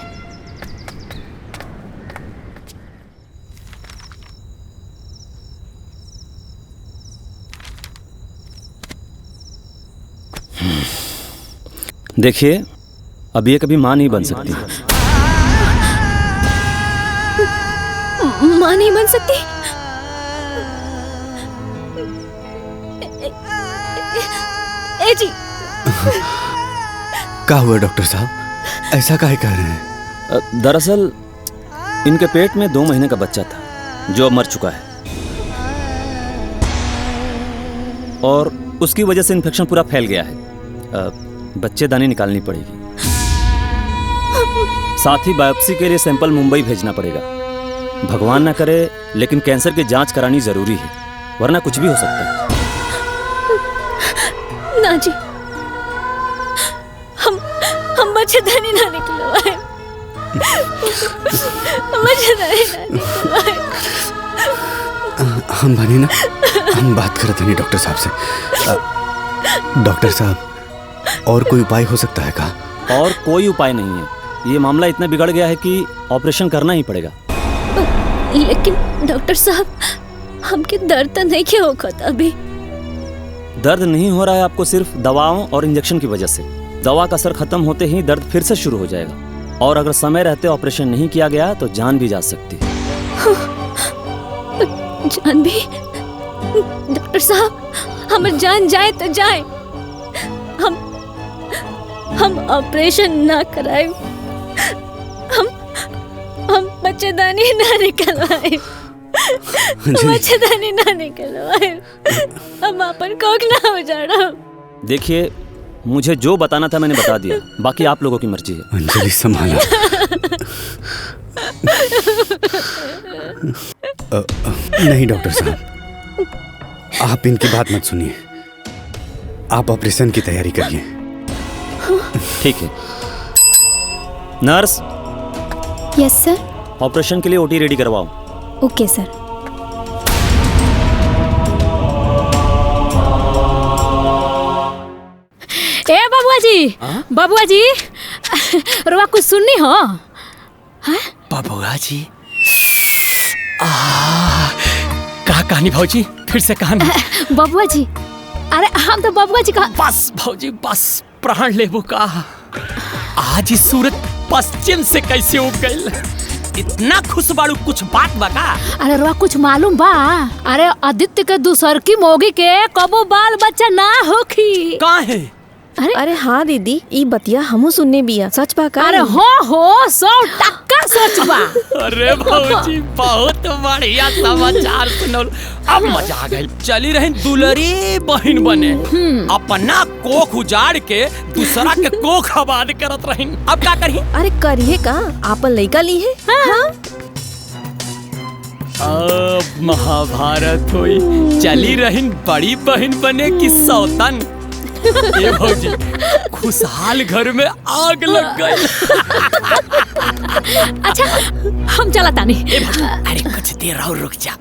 देखिए अब ये कभी माँ नहीं बन सकती। माँ नहीं बन सकती? ए जी क्या हुआ डॉक्टर साहब, ऐसा काहे कह रहे हैं? दरअसल इनके पेट में 2 महीने का बच्चा था जो अब मर चुका है, और उसकी वजह से इन्फेक्शन पूरा फैल गया है। बच्चेदानी निकालनी पड़ेगी, साथ ही बायोप्सी के लिए सैंपल मुंबई भेजना पड़ेगा। भगवान ना करे लेकिन कैंसर की जांच करानी जरूरी है, वरना कुछ भी हो सकता है। ना जी, हम बच्चेदानी ना निकलवाए। हम बने ना, हम बात करते नहीं डॉक्टर साहब से। डॉक्टर साहब और कोई उपाय हो सकता है का? और कोई उपाय नहीं है, ये मामला इतना बिगड़ गया है कि ऑपरेशन करना ही पड़ेगा। लेकिन डॉक्टर साहब हमके दर्द तो नहीं क्या होगा अभी? दर्द नहीं हो रहा है आपको सिर्फ दवाओं और इंजेक्शन की वजह से। दवा का असर खत्म होते ही दर्द फिर से शुरू हो जाएगा, और अगर समय रहते ऑपरेशन नहीं किया गया तो जान भी जा सकती है। जान भी? डॉक्टर साहब हमारी जान जाए तो जाए, हम ऑपरेशन ना कराए, हम बच्चेदानी ना निकलवाए, बच्चेदानी ना निकलवाए, हम अपन कोख ना हो जाना। देखिए मुझे जो बताना था मैंने बता दिया, बाकी आप लोगों की मर्जी है। अंजलि संभालो। नहीं डॉक्टर साहब, आप इनकी बात मत सुनिए, आप ऑपरेशन की तैयारी करिए। ठीक है नर्स। यस सर। ऑपरेशन के लिए ओटी रेडी करवाओ। ओके सर। ए बबुआ जी रुआ कुछ सुननी हो? बबुआ जी का कहानी भाजी, फिर से कहानी। बबुआ जी, अरे हम तो बबुआ जी का। बस भाजी बस, प्राण लेबो का। आज ही सूरत पश्चिम से कैसे उग गई? इतना खुश बाड़ू, कुछ बात बका? अरे रुआ कुछ मालूम बा? अरे आदित्य के दूसर की मोगी के कबो बाल बच्चा ना होखी। कहाँ है? अरे हाँ दीदी, ई बतिया हमू सुनने बिया, सच बा का? अरे हो 100% सच बा। अरे भाजी बहुत बढ़िया समाचार सुनल, अब मजा आ गई। चली रही दुलरी बहन बने, अपना कोख उजाड़ के दूसरा के कोख आबाद करत रही। अब क्या करी? अरे करिए का, आपन लइका ली है। हाँ। अब महाभारत हुई, चली रही बड़ी बहन बने की सौतन। ये भौजी खुशहाल घर में आग लग गई। अच्छा हम चला तानी। अरे कुछ देर और रुक जा।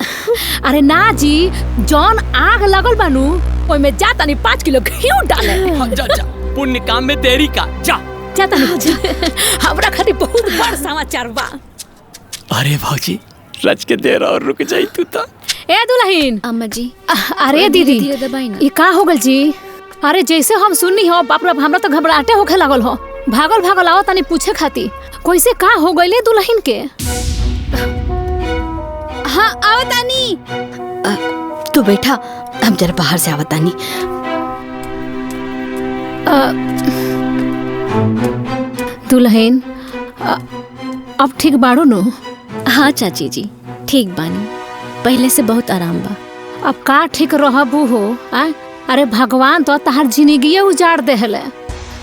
अरे ना जी, जौन आग लगल बानू ओय में जा तानी 5 किलो घी डाले। जा जा, पुण्य काम में देरी का। जा जा तानी। हमरा खातिर बहुत बड़ समाचार बा। अरे भौजी रच के देर और रुक जाई तू तो। ए दुल्हन। अम्मा जी। अरे दीदी ये का हो गल जी? अरे जैसे हम सुननी हो, बाप रे हमरा तो घबराहटे होखे लगल हो। भागल आओ तनी पूछे खाती कैसे का हो गईले दुल्हन के। हाँ आओ तानी। तू बैठा, हम जरा बाहर से आवत तानी। दुल्हन अब ठीक बाड़ू नु? हाँ चाची जी ठीक बानी, पहले से बहुत आराम बा। अब का ठीक रहबू हो? अरे भगवान तो तहार जिंदगी उजाड़ देहले।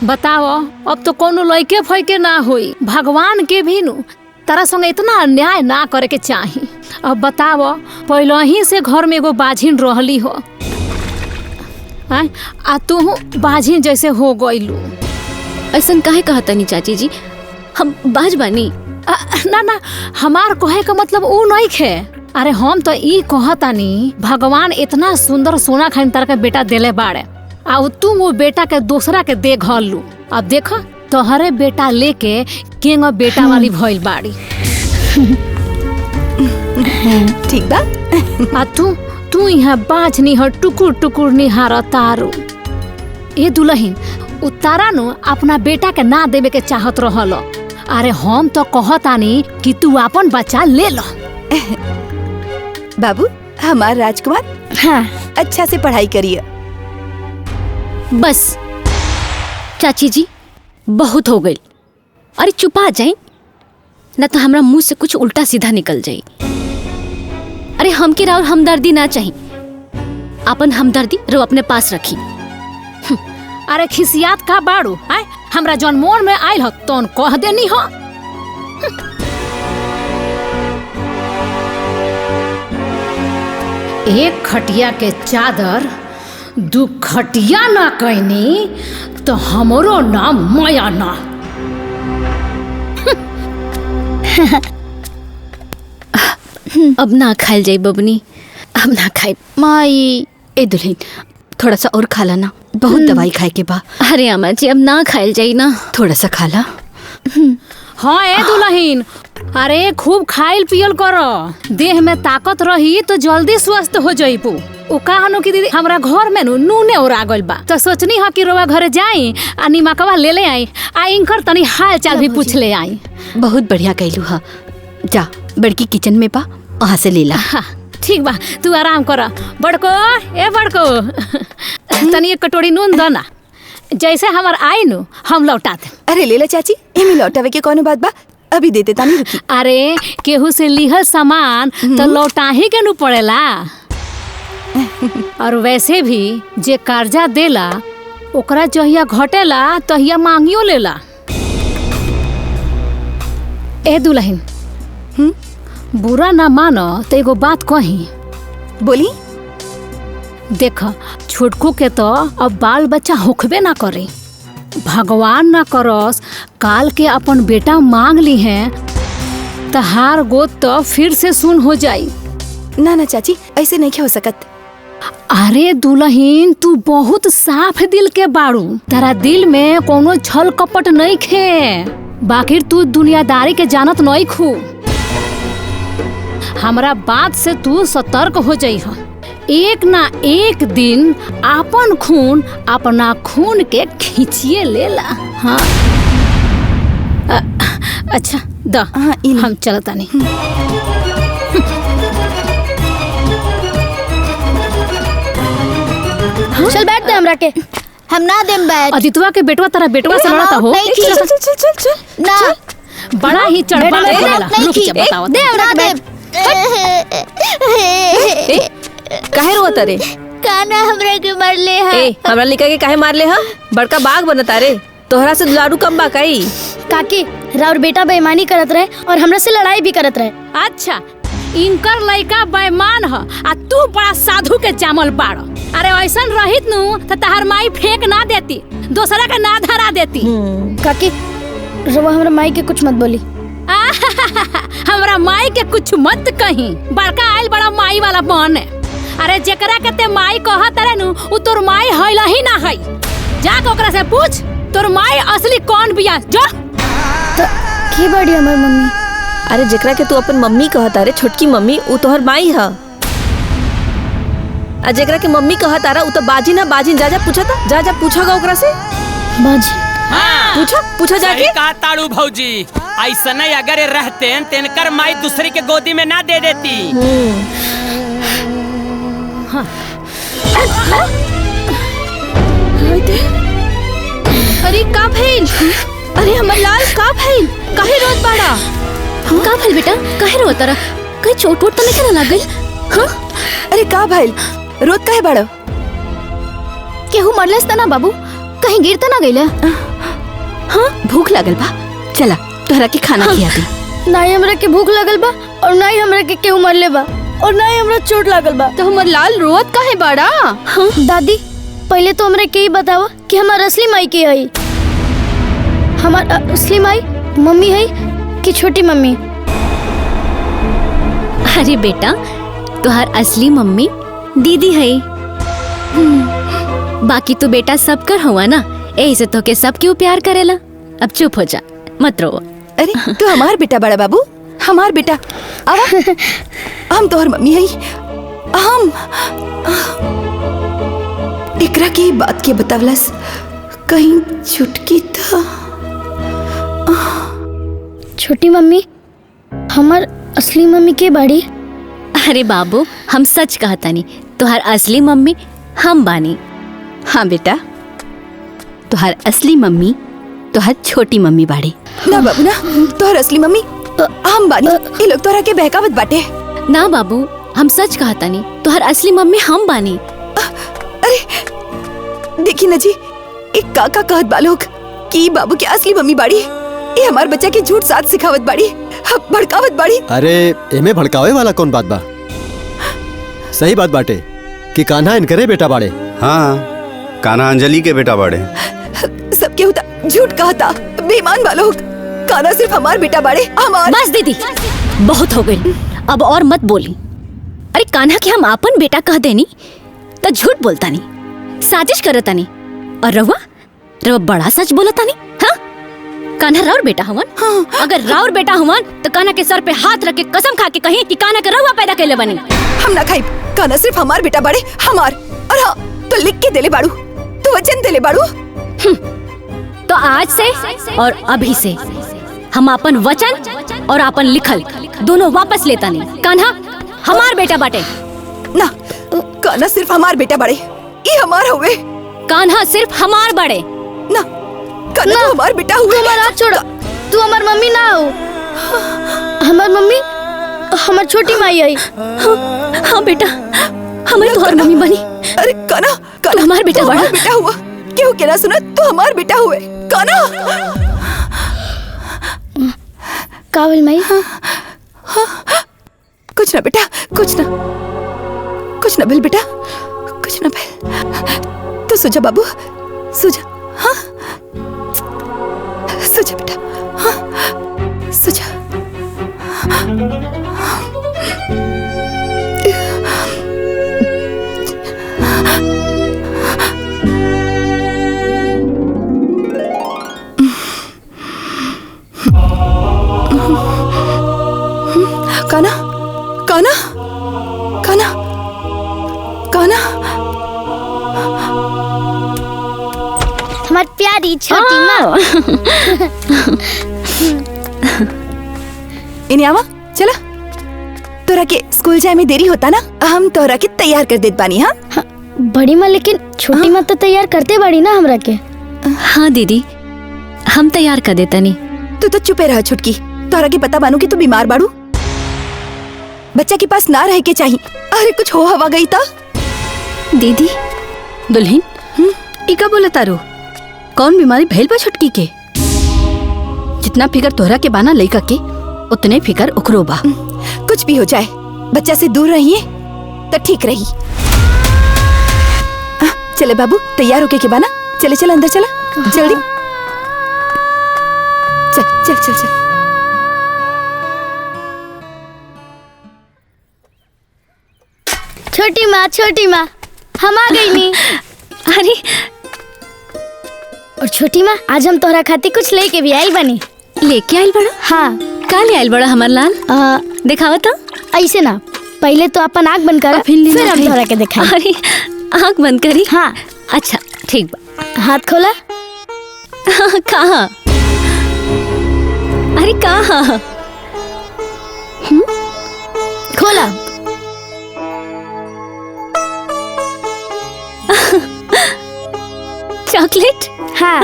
बताओ अब तो कोनो लइके फैके ना होई। भगवान के भी नु तारा संग इतना अन्याय ना करे के चाही। अब बताओ पहले ही से घर में एगो बाझिन रहली हो आ तू बाझिन जैसे हो गईलू। ऐसा काहे कहतनी चाची जी, हम बाज बानी? ना ना, हमार कहे का मतलब ऊ नहीं खे। अरे हम तो ई कहतानी भगवान इतना सुंदर सोना खान तार के बेटा देले बाड़े आ तू वो बेटा के दूसरा के दे घलू। अब देखो तोहरे बेटा लेके केंगो बेटा वाली भइल बाड़ी। ठीक बा। आ तू यहाँ बाज निहर टुकुर टुकुर निहार तारू। ए दुल्हन उतारा नु अपना बेटा के ना देवे के चाहत रहल। अरे हम तो कहतानी कि तू अपन बच्चा ले लो। बाबू हमार राजकुमार, हाँ अच्छा से पढ़ाई करिए। बस चाची जी बहुत हो गई। अरे चुपा जाए न तो हमरा मुंह से कुछ उल्टा सीधा निकल जाए। अरे हमके और हमदर्दी ना चाहिए, अपन हमदर्दी रो अपने पास रखी। अरे खिसियात का बाड़ू आय हमरा जौन मोन में आइल हो तौन कह देनी हो। एक खटिया के चादर दू खटिया ना कहनी तो हमरो नाम माया ना। अब ना खाइल जाई बबनी, अब ना खाई। माई ए दुल्हन थोड़ा सा और खा ला ना, बहुत दवाई खाए के बा। अरे अम्मा जी अब ना खाइल जाई ना, थोड़ा सा खा ला। हाँ ए दुल्हन, अरे खूब खाइल पियल करो, देह में ताकत रही तो जल्दी स्वस्थ हो जाइबू। उ कहनो कि दीदी हमरा घर में नूने और आ गइल बा तो सोचनी हा कि रोवा घरे जाई आ निमकवा ले ले आई आ इनकर तनी हाल चाल भी पूछ ले आई। बहुत बढ़िया कइलू हा। जा बड़की किचन में बा, वहाँ से ले ला। ठीक बा, तू आराम कर। बड़को ए बड़को तनी एक कटोरी नून दो ना, जैसे हमार आई नु हम लौटा दे। अरे ले ला चाची, एमे लौटावे के कोनो बात बा, अभी देते तानी रुकी। अरे केहू से लिहल सामान तो लौटा ही के नु पड़ेला। और वैसे भी जे कर्जा देला ओकरा जहिया घटेला तहिया मांगियो लेला। ए दुल्हन बुरा ना मानो तो एगो बात कही। बोली। देख छोटकू के तो अब बाल बच्चा होखबे ना करे, भगवान ना करस काल के अपन बेटा मांग ली है तो हार गोद तो फिर से सुन हो जाई। ना ना चाची ऐसे नहीं हो सकत। अरे दुल्हन तू बहुत साफ दिल के बाड़ू, तेरा दिल में कोनो छल कपट नहीं खे, बाकी तू दुनियादारी के जानत नहीं खू। हमरा बात से तू सतर्क हो जाइह, एक ना एक दिन आपन खून अपना खून के खींचिए लेला। हाँ अच्छा द हम चलता नहीं। चल बैठ दे हमरा के, हम ना देम बैठ। अदितवा के बेटवा तारा बेटवा से लड़ता हो। चल चल चल चल ना, बड़ा ही चढ़बा देला। रुक जा बताओ दे हमरा दे। काहे रोत रे? काना हमरा के मार ले हा। ए हमरा लिखा के काहे मार ले हा? बड़का बाग बनता रे, तोहरा से दुलारू कम बा काई? काकी राउर बेटा बेईमानी करत रहे और हमरा से लड़ाई भी करत रहे। अच्छा इनकर लड़का बेईमान ह आ तू बड़ा साधु के जामल बाड़। अरे ऐसन रहित नु त तहार माई फेंक ना देती, दूसरा का ना धरा देती। काकी रवा हमरा माई के कुछ मत बोली। हमरा माई के कुछ मत कही, बड़का आइल बड़ा माई वाला बन। अरे जेकरा के ते माई कहत रे नु उ तोर माई हइला ही ना हई। जाके ओकरा से पूछ तोर माई असली कौन बिया। जो की बड़ी हमर मम्मी। अरे जेकरा के तू अपन मम्मी कहता रे, छोटकी मम्मी, उ तोहर माई ह। आ जेकरा के मम्मी कहता रे उ तो बाजी ना बाजी। जा जा पूछा था, जा जा पूछोगा ओकरा से। बाजी पूछो पूछो जाके। कहा ताड़ू भौजी, ऐसा नहीं अगर रहते तेनकर माई दूसरी के गोदी में ना दे देती। अरे का भइल? अरे हमर लाल का भइल? काहे रोत बाड़ा? का भइल बेटा, काहे रोत रहा? कहीं चोट वोट तो नहीं ना लग गई? हाँ अरे का भइल, रोत काहे बाड़ा? केहू मरलस त ना बाबू, कहीं गिर त ना गइला? हाँ भूख लगल बा, चला तोहरा के खाना खिया दी। ना ही हमरा के भूख लगल बा और ना ही हमरा के केहू मरले बा और ना ही हमरा चोट लागल बा। तो हमर लाल रोत काहे बाड़ा? हाँ? दादी पहले तो हमरा के ही बतावा कि हमार असली माई के है। हमार असली माई मम्मी है कि छोटी मम्मी? अरे बेटा तुहार असली मम्मी दीदी है। बाकी तू बेटा सब कर हुआ ना, ऐसे तो के सब क्यों प्यार करेला। अब चुप हो जा, मत रो। अरे तू हमार बेटा बड़ा बाबू, हमार बेटा। आवा हम तोहर मम्मी है। हम एकरा की बात के बतावलस, कहीं छुटकी था। छोटी मम्मी हमार असली मम्मी के बाड़ी? अरे बाबू हम सच कहतानी, तुहार असली मम्मी हम बानी। हाँ बेटा तुहार असली मम्मी तुहार छोटी मम्मी बाड़ी। ना बाबू ना, तोहर असली मम्मी हम बानी। ये लोग तोहरा के बहकावत बाटे। ना बाबू हम सच कहतानी, तुहार असली मम्मी हम बानी। अरे देखी ना जी, एक काका कहत बा लोग कि बाबू के असली मम्मी बाड़ी। ये हमार बच्चा के झूठ साथ सिखावत बाड़ी, भड़कावत बाड़ी। अरे एमे भड़कावे वाला कौन बात बा? सही बात बाटे कि कान्हा इनकरे बेटा बाड़े। हाँ कान्हा अंजलि के बेटा बाड़े। सब क्या होता झूठ कहता, बेईमान बा लोग। कान्हा सिर्फ हमार बेटा बाड़े, हमार। बस दीदी बहुत हो गई, अब और मत बोली। अरे कान्हा के हम आपन बेटा कह देनी तो झूठ बोलता नहीं, साजिश करता नहीं। और रवा बड़ा सच बोलता नहीं। हाँ कान्हा राउर बेटा हुआ। हाँ। अगर राउर बेटा हुआ तो कान्हा के सर पे हाथ रख के कसम खा के कहीं कि कान्हा के रवा पैदा कैले बनी। हम ना खाई, कान्हा सिर्फ हमार बेटा बाड़े, हमार। और हाँ तो लिख के देले बाड़ू, तो वचन देले बाड़ू। तो आज से और अभी से हम अपन वचन और अपन लिखल दोनों वापस लेता नहीं। कान्हा हमार बेटा बाटे। ना कान्हा सिर्फ हमार बेटा बाड़े, ये हमार हुए। कान्हा सिर्फ हमार बड़े। ना कान्हा तो हमार बेटा हुए। हमार हाथ छोड़, तू हमार मम्मी ना हो। हमार मम्मी हमार छोटी माई है। हाँ बेटा हमारी तुम्हारी मम्मी बनी। अरे कान्हा कान्हा हमार बेटा बड़ा बेटा हुआ। क्यों कहना सुना, तू हमार बेटा हुए। कान्हा कावल माई। कुछ ना बेटा, कुछ ना भेल बेटा, कुछ ना भेल। तो सुजा बाबू, सुजा। हाँ सुजा बेटा, हाँ सुजा। कान्हा कान्हा कान्हा कान्हा हमार प्यारी छोटी माँ। इन्हें आवा चला। तोरा के स्कूल जाए में देरी होता ना, हम तोरा के तैयार कर देत बानी। हाँ बड़ी माँ, लेकिन छोटी माँ तो तैयार करते बाड़ी ना हमरा के। हाँ दीदी हम तैयार कर देता नहीं। तू तो चुपे रह छुटकी, तोरा के पता बानू कि तू बीमार बाड़ू। बच्चा के पास ना रह के चाहिए। अरे कुछ हो हवा गई था। दीदी दुल्हन इका बोला तारो, कौन बीमारी भइल बा छुटकी के? जितना फिकर तोहरा के बाना लइका के, उतने फिकर ओकरो बा। कुछ भी हो जाए बच्चा से दूर रहिए तो ठीक रही। चले बाबू तैयार होके के बाना, चले चल अंदर चला जल्दी। चल चल चल चल। छोटी माँ हम आ गई नी। अरे और छोटी माँ आज हम तोहरा खातिर कुछ लेके भी आइल बनी। लेके आइल बड़ा? हाँ। का ले आइल बड़ा हमार लाल? दिखावा तो। ऐसे ना, पहले तो अपन आँख बंद कर, फिर हम तोहरा के दिखाई। अरे आँख बंद करी? हाँ। अच्छा ठीक बा। हाथ खोला। कहाँ? अरे कहाँ? खोला। चॉकलेट? हाँ।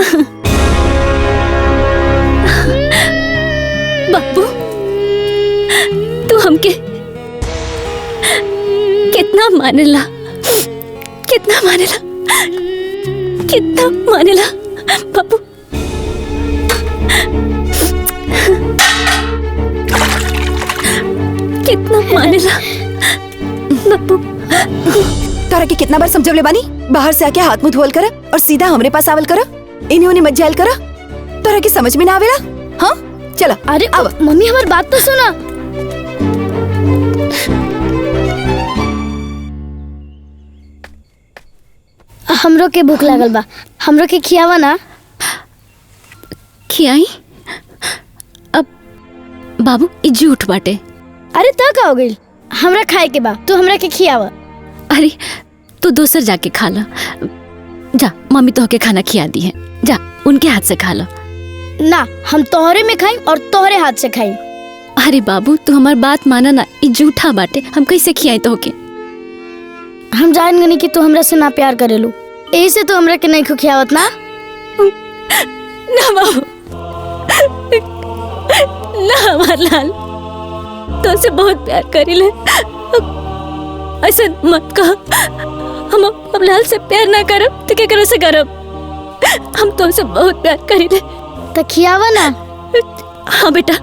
बाबू तू हमके कितना मानेला, कितना मानेला। कितना मानेला बाबू। कितना मानेला बाबू। तारा के कितना बार समझवले बानी, बाहर से आके हाथ मुंह धोल कर और सीधा हमरे पास आवल कर, इन्होंने मत जायल कर। तारा के समझ में ना आवेला? हाँ चला। अरे अब मम्मी हमारी बात तो सुना। हमरो के भूख लागल बा, हमरो के खियावा ना। खियाई? अब बाबू ई झूठ बाटे। अरे तो का हो गई, हमरा खाए के बा, तू हमरा के खियावा। अरे तू दूसर जाके खा ला। जा, मम्मी तो के खाना खिया दी है, जा उनके हाथ से खा ला। ना, हम तोहरे में खाई और तोहरे हाथ से खाई। अरे बाबू तू हमार बात माना ना, ई झूठा बाटे, हम कैसे खियाई तो के? हम जान गनी कि तू हमरा से ना प्यार करेलू, यही से तू हमरा के नहीं खियावत ना। ना बाबू, ना हमार लाल, तो से बहुत प्यार करीले, ऐसा मत कह। हम अब लाल से प्यार ना करब तो क्या करे से करब? हम तो से बहुत प्यार करीले। तो खियावा ना। हाँ बेटा,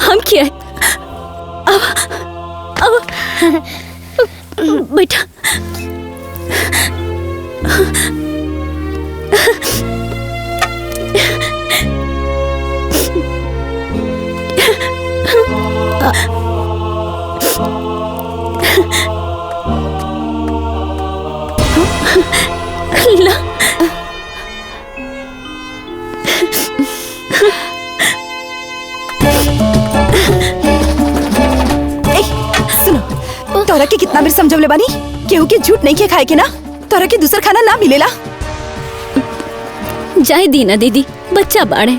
हम खियाए। अब बेटा। ला। सुनो, तोरा के कितना बार समझवले बानी, केहू के झूठ नहीं के खाए के ना, तोरा के दूसर खाना ना मिलेला। जाए दीना दीदी, बच्चा बाड़े।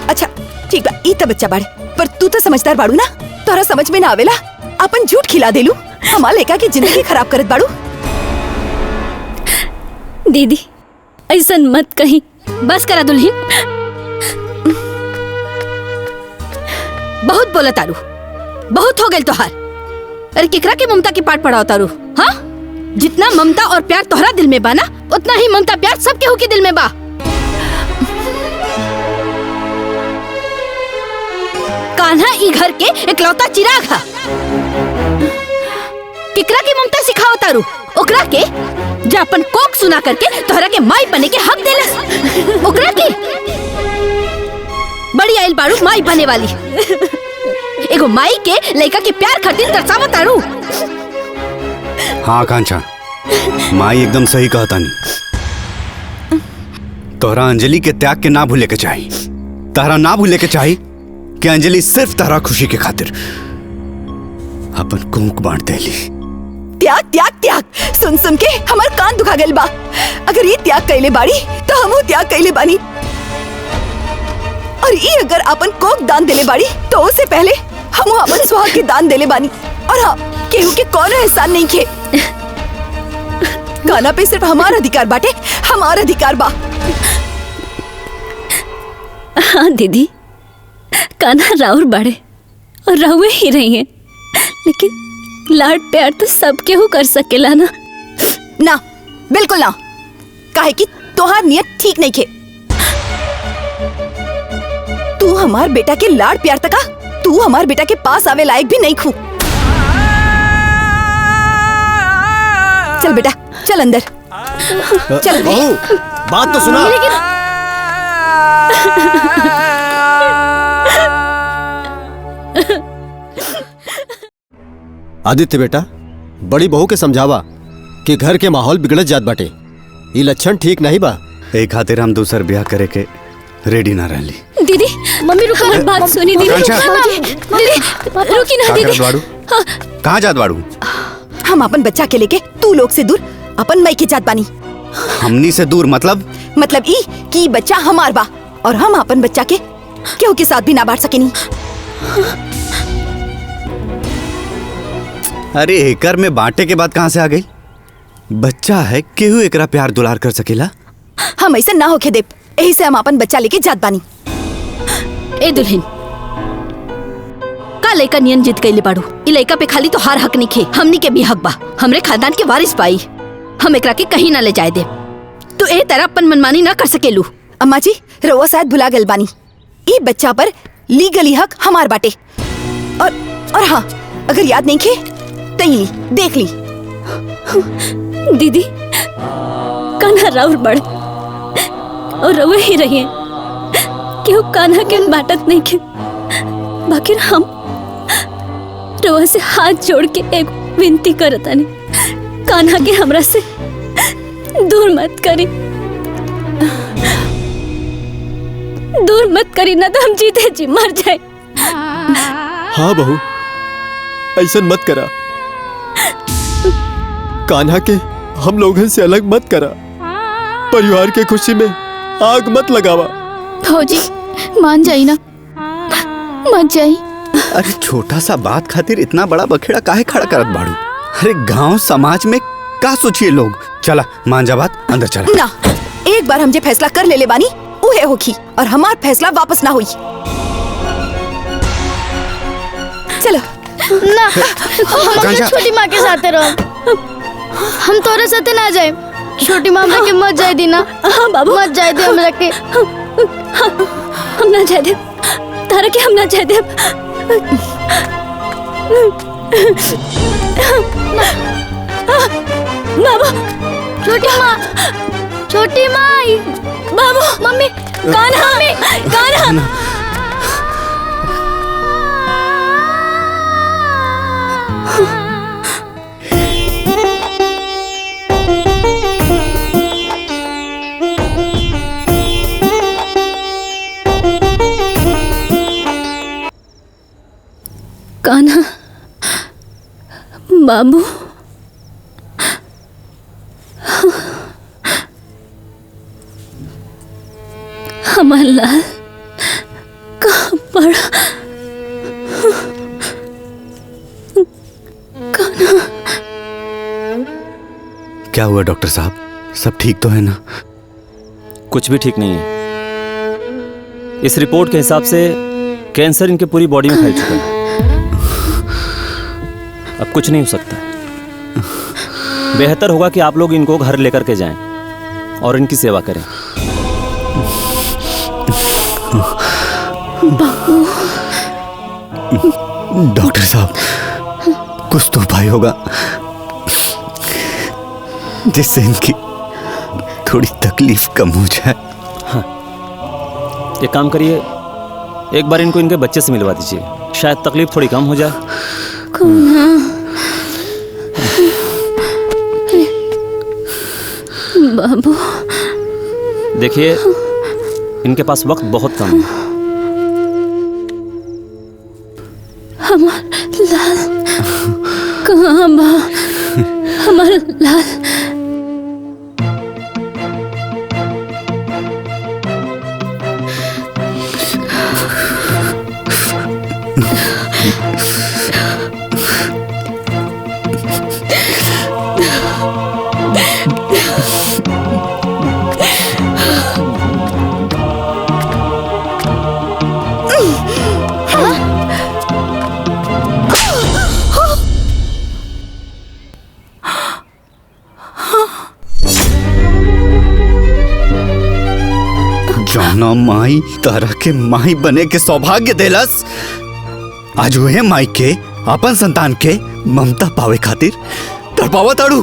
अच्छा ठीक बा, ई तो बच्चा बाड़े, पर तू तो समझदार बाड़ू ना, तोरा समझ में ना आवेला, अपन झूठ खिला देलू, हमार लड़का की जिंदगी खराब करत बाड़ू। दीदी ऐसा मत कहीं, बस करा दुल्हन। बहुत बोला तारू, बहुत हो गए तोहार। अरे केकरा के ममता के पाठ पढ़ाओ तारू? हाँ, जितना ममता और प्यार तोहरा दिल में बा ना, उतना ही ममता प्यार सब केहू के दिल में बा। कान्हा ई घर के इकलौता चिराग है। केकरा के ममता सिखाओ तारू? ओकरा के जो अपन कोक सुना करके तोहरा के माई बने के हक देला, ओकरा के बड़ी आइल बाड़ू माई बने वाली। एगो माई के लड़का के प्यार खातिर तरसावा तारू। हाँ कांचा, माई एकदम सही कहता नहीं। तोहरा अंजलि के त्याग के ना भूले के चाहिए, तहरा ना भूले के चाहिए कि अंजलि सिर्फ तहरा खुशी के खातिर अपन कोक बांट देली। त्याग त्याग त्याग, सुन सुन के हमार कान दुखा गइल बा। अगर ये त्याग कैले बाड़ी तो हमहू त्याग कैले बानी, और ये अगर अपन कोक दान देले बाड़ी तो उससे पहले हमहू अपन सुहाग के दान देले बानी। और हाँ, केहू के कौनो एहसान नहीं खे। गाना पे सिर्फ हमारा अधिकार बाटे, हमारा अधिकार बा। हाँ दीदी, कान्हा राउर बाड़े और राउए ही रही हैं, लेकिन लाड प्यार तो सब केहू कर सकेला ना। ना, बिल्कुल ना, काहे कि तोहार नियत ठीक नहीं खे। तू हमार बेटा के लाड प्यार तका, तू हमार बेटा के पास आवे लायक भी नहीं खू। चल बेटा, चल अंदर चल। बहू, बात तो सुना। आदित्य बेटा, बड़ी बहू के समझावा कि घर के माहौल बिगड़त जात बाटे, ये लक्षण ठीक नहीं बा। एक खातिर हम दूसर ब्याह करे के रेडी ना रहली। दीदी, मम्मी रुको, मेरी बात सुनी दीदी। दीदी रुकी ना दीदी। कहाँ जात बाड़ू? हम अपन बच्चा के लेके तू लोग से दूर अपन मई के जात बानी। हमनी से दूर मतलब? मतलब ई कि बच्चा हमार बा और हम अपन बच्चा के केहू के साथ भी ना बांट सकेनी। अरे एकर में बांटे के बाद कहाँ से आ गई? बच्चा है, केहू एकरा प्यार दुलार कर सकेला? हम ऐसा ना होके देव, यही से हम अपन बच्चा लेके जात बानी। ए दुल्हन, का लड़का नियन जीत गई बाड़ू, ई लड़का पे खाली तो हार हक नहीं खे, हमनी के भी हक बा, हमरे खानदान के वारिस पाई। हम एकरा के कहीं ना ले जाए दे। तू ए तरह अपन मनमानी ना कर सकेलू। अम्मा जी रउआ शायद भुला गल बानी, ई बच्चा पर लीगली हक हमार बाटे। और हाँ, अगर याद नहीं खे तो ली देख ली। दीदी कान्हा राउर बड़ और रउए ही रहिए क्यों कान्हा के बाटत नहीं के। बाकी हम रउआ से हाथ जोड़ के एक विनती करतानी, कान्हा के हमरा से दूर मत करी, दूर मत करी ना तो हम जीते जी मर जाए। हाँ बहू, ऐसा मत करा, कान्हा के हम लोगों से अलग मत करा, परिवार के खुशी में आग मत लगावा। फौजी मान जाई ना, मान जाई। अरे छोटा सा बात खातिर इतना बड़ा बखेड़ा काहे खड़ा करत बाड़ू? अरे गांव समाज में का सोचिए लोग। चला मान जा बात, अंदर चला। ना, एक बार हम जे फैसला कर ले बानी उहे होखी और हमार फैसला वापस ना हुई। चलो ना, हम अपने छोटी माँ के साथ रहो, हम तोरे साथे ना जाए। छोटी माँ हमरा के मत जाए दी ना। हाँ बाबू मत जाए दे हमरा के। हम ना जाए दे तारा के, हम ना जाए दे। बाबू छोटी माँ, छोटी माँ, बाबू मम्मी, कान्हा, कान्हा। कान्हा, बाबू, हमार लाल कहाँ पड़ा? कान्हा। क्या हुआ डॉक्टर साहब, सब ठीक तो है ना? कुछ भी ठीक नहीं है। इस रिपोर्ट के हिसाब से कैंसर इनके पूरी बॉडी में फैल चुका है। अब कुछ नहीं हो सकता। बेहतर होगा कि आप लोग इनको घर लेकर के जाएं और इनकी सेवा करें। डॉक्टर साहब, कुछ तो उपाय होगा जिससे इनकी थोड़ी तकलीफ कम हो जाए। हाँ, एक काम करिए, एक बार इनको इनके बच्चे से मिलवा दीजिए, शायद तकलीफ थोड़ी कम हो जाए। बाबू देखिए, इनके पास वक्त बहुत कम है। हमार लाल कहाँ बा? हमार लाल। जाना माई तारा के माई बने के सौभाग्य देलस। आज हुए माई के अपन संतान के ममता पावे खातिर तड़पावा ताड़ू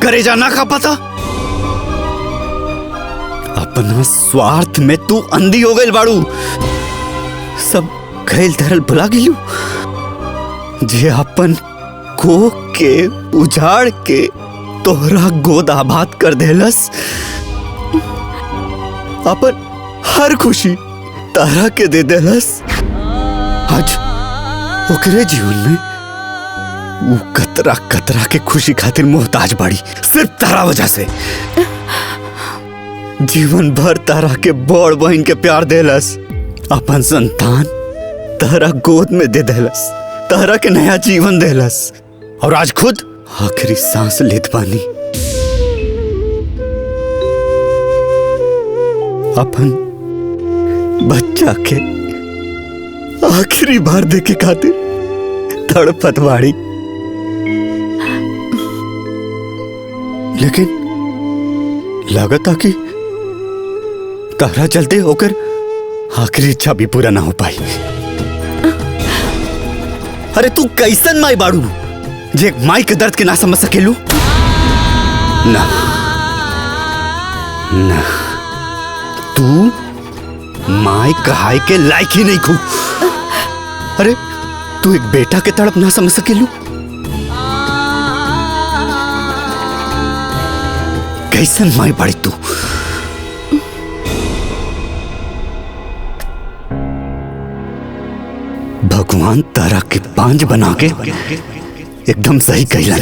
करे जाना खा पाता। अपना स्वार्थ में तू अंधी हो गई बाड़ू। सब खेल धरल भुला गिलू जे अपन को के उजाड़ के तोहरा गोद आबाद कर देलस। अपन हर खुशी तारा के दे देलस। आज ओकरे जीवन में वो कतरा कतरा के खुशी खातिर मोहताज बाड़ी, सिर्फ तारा वजह से। जीवन भर तारा के बड़ बहन के प्यार देलस। अपन संतान तारा गोद में दे देलस, तारा के नया जीवन देलस। और आज खुद आखिरी सांस लेत पानी। अपन बच्चा के आखिरी बार देखे खातिर तड़पत बाड़ी। लगता कि तारा चलते होकर आखिरी इच्छा भी पूरा ना हो पाई। अरे तू कैसन माई बाड़ू जे एक माई के दर्द के ना समझ सकेलू? ना ना, तू माई कहाई के लायक ही नहीं खू। अरे तू एक बेटा के तड़प ना समझ सकेलू? कैसन माई बाड़ी तू? भगवान तारा के बांझ बना के एकदम सही कहला।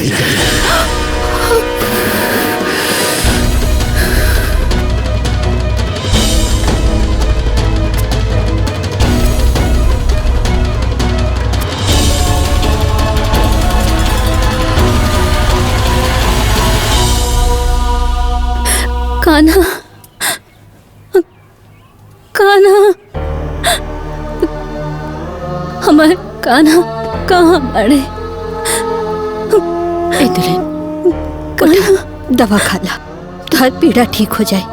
कान्हा, कान्हा, हमारे कान्हा कहाँ बड़े? ए दुल्हन, कान्हा दवा खा ला, तुहार पीड़ा ठीक हो जाए।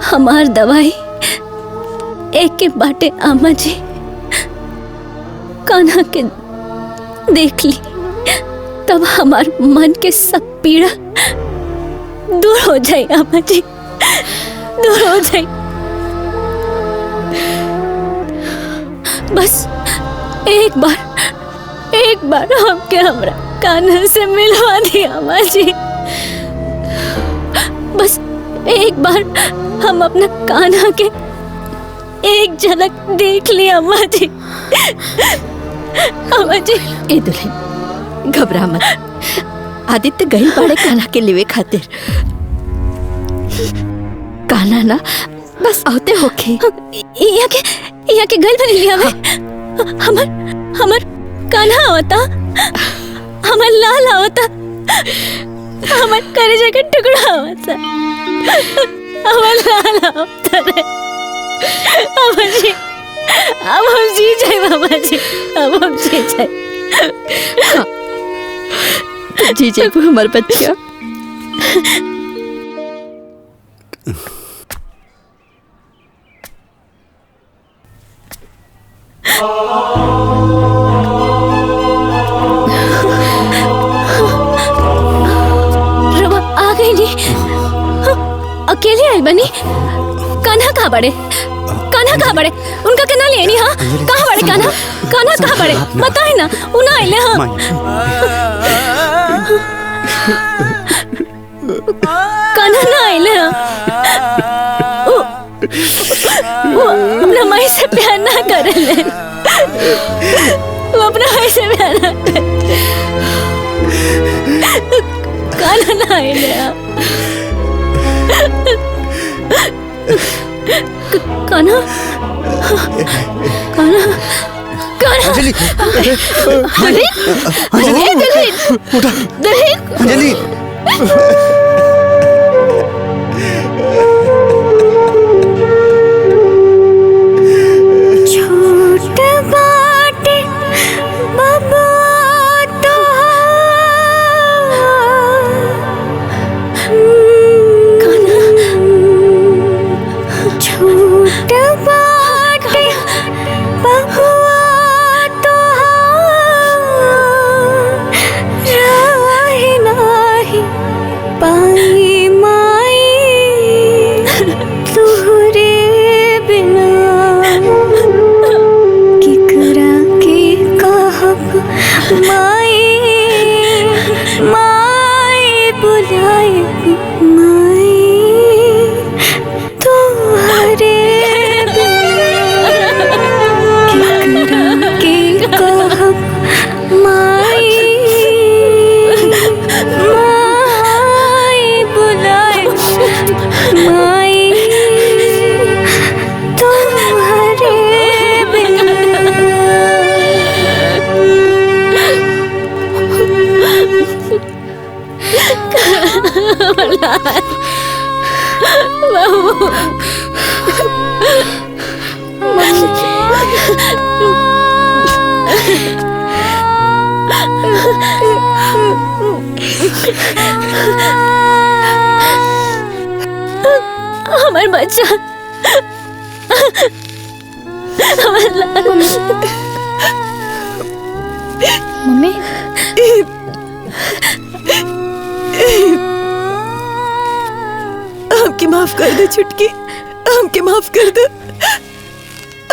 हमार दवाई एक के बाटे आमा जी, कान्हा के देख ली तब हमार मन के सब पीड़ा दूर हो जाए। आमा जी दूर हो जाए। बस एक बार हमके हमरा कान्हा से मिलवा दी अम्मा जी। बस एक बार हम अपना कान्हा के एक झलक देख ली अम्मा जी। अम्मा जी। ए दुल्हन घबरा मत, आदित्य गई बड़े कान्हा के लिवे खातिर। कान्हा ना बस आते होके यहाँ के गल बन लिया हमर कान्हा आवता, हमर लाल आवता, हमर कलेजा के टुकड़ा आवता, हमर लाल आवता रे। अब हम जी जाए बाबा जी, अब हम जी जाए। जी जाए हमार बच्चा। रवा आ गई नी, अकेले आई बनी। कान्हा कहाँ बड़े? कान्हा कहाँ बड़े? उनका कहना लेनी। हाँ कहाँ बड़े कान्हा? कान्हा कहाँ बड़े? बताए ना उन्हें आइले। हाँ कान्हा ना आइले। वो अपना माई से प्यार ना करे ले, वो अपना माई से प्यार ना करे। कान्हा ना आइले। कान्हा कान्हा कान्हा अंजलि, अंजलि छोट बाटे बाबा तो छोट बाटे बाबा तो राही नाही पाई माई तुहरे बिना किकरा के कहब माई माई बुलाए माई तुहरे बिना किकरा के कहब माई माई बुलाए माई तुम्हारे बिना बाबू हमार बच्चा हमार लाल मम्मी हमके माफ कर दे छुटकी, हमके माफ कर दे।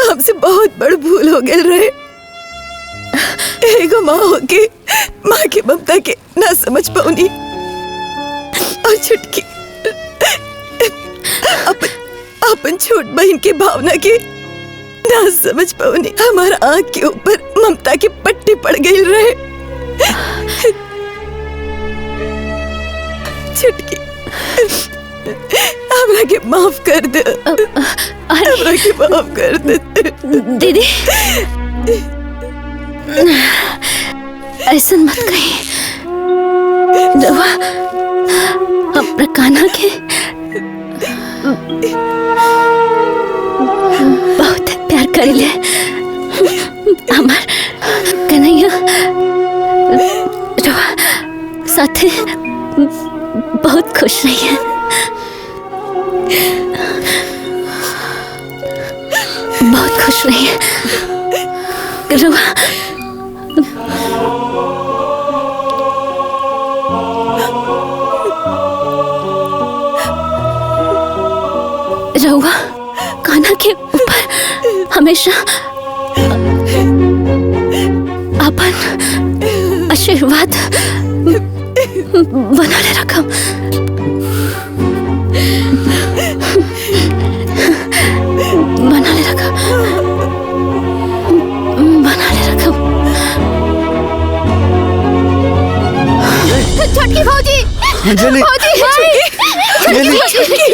हमसे बहुत बड़ भूल हो गए रहे। एगो माँ होके माँ के ममता के ना समझ पाऊनी और छुटकी अपन छोट बहन की भावना के ना समझ पाऊनी। हमारा आँख के ऊपर ममता की पट्टी पड़ गई रहे। छुटकी हमरा के माफ कर दे, हमरा के माफ कर दे दीदी। ऐसा मत कही रवा, अपना कान्हा के बहुत प्यार कर ले। हमार कन्हैया रवा साथे बहुत खुश रही है। बहुत खुश रही है रवा। रहुआ कान्हा के ऊपर हमेशा अपन आशीर्वाद बनाले रखम। बनाले रखम, बनाले रखम। छोटकी भौजी, अंजलि, भौजी, अंजलि, छोटकी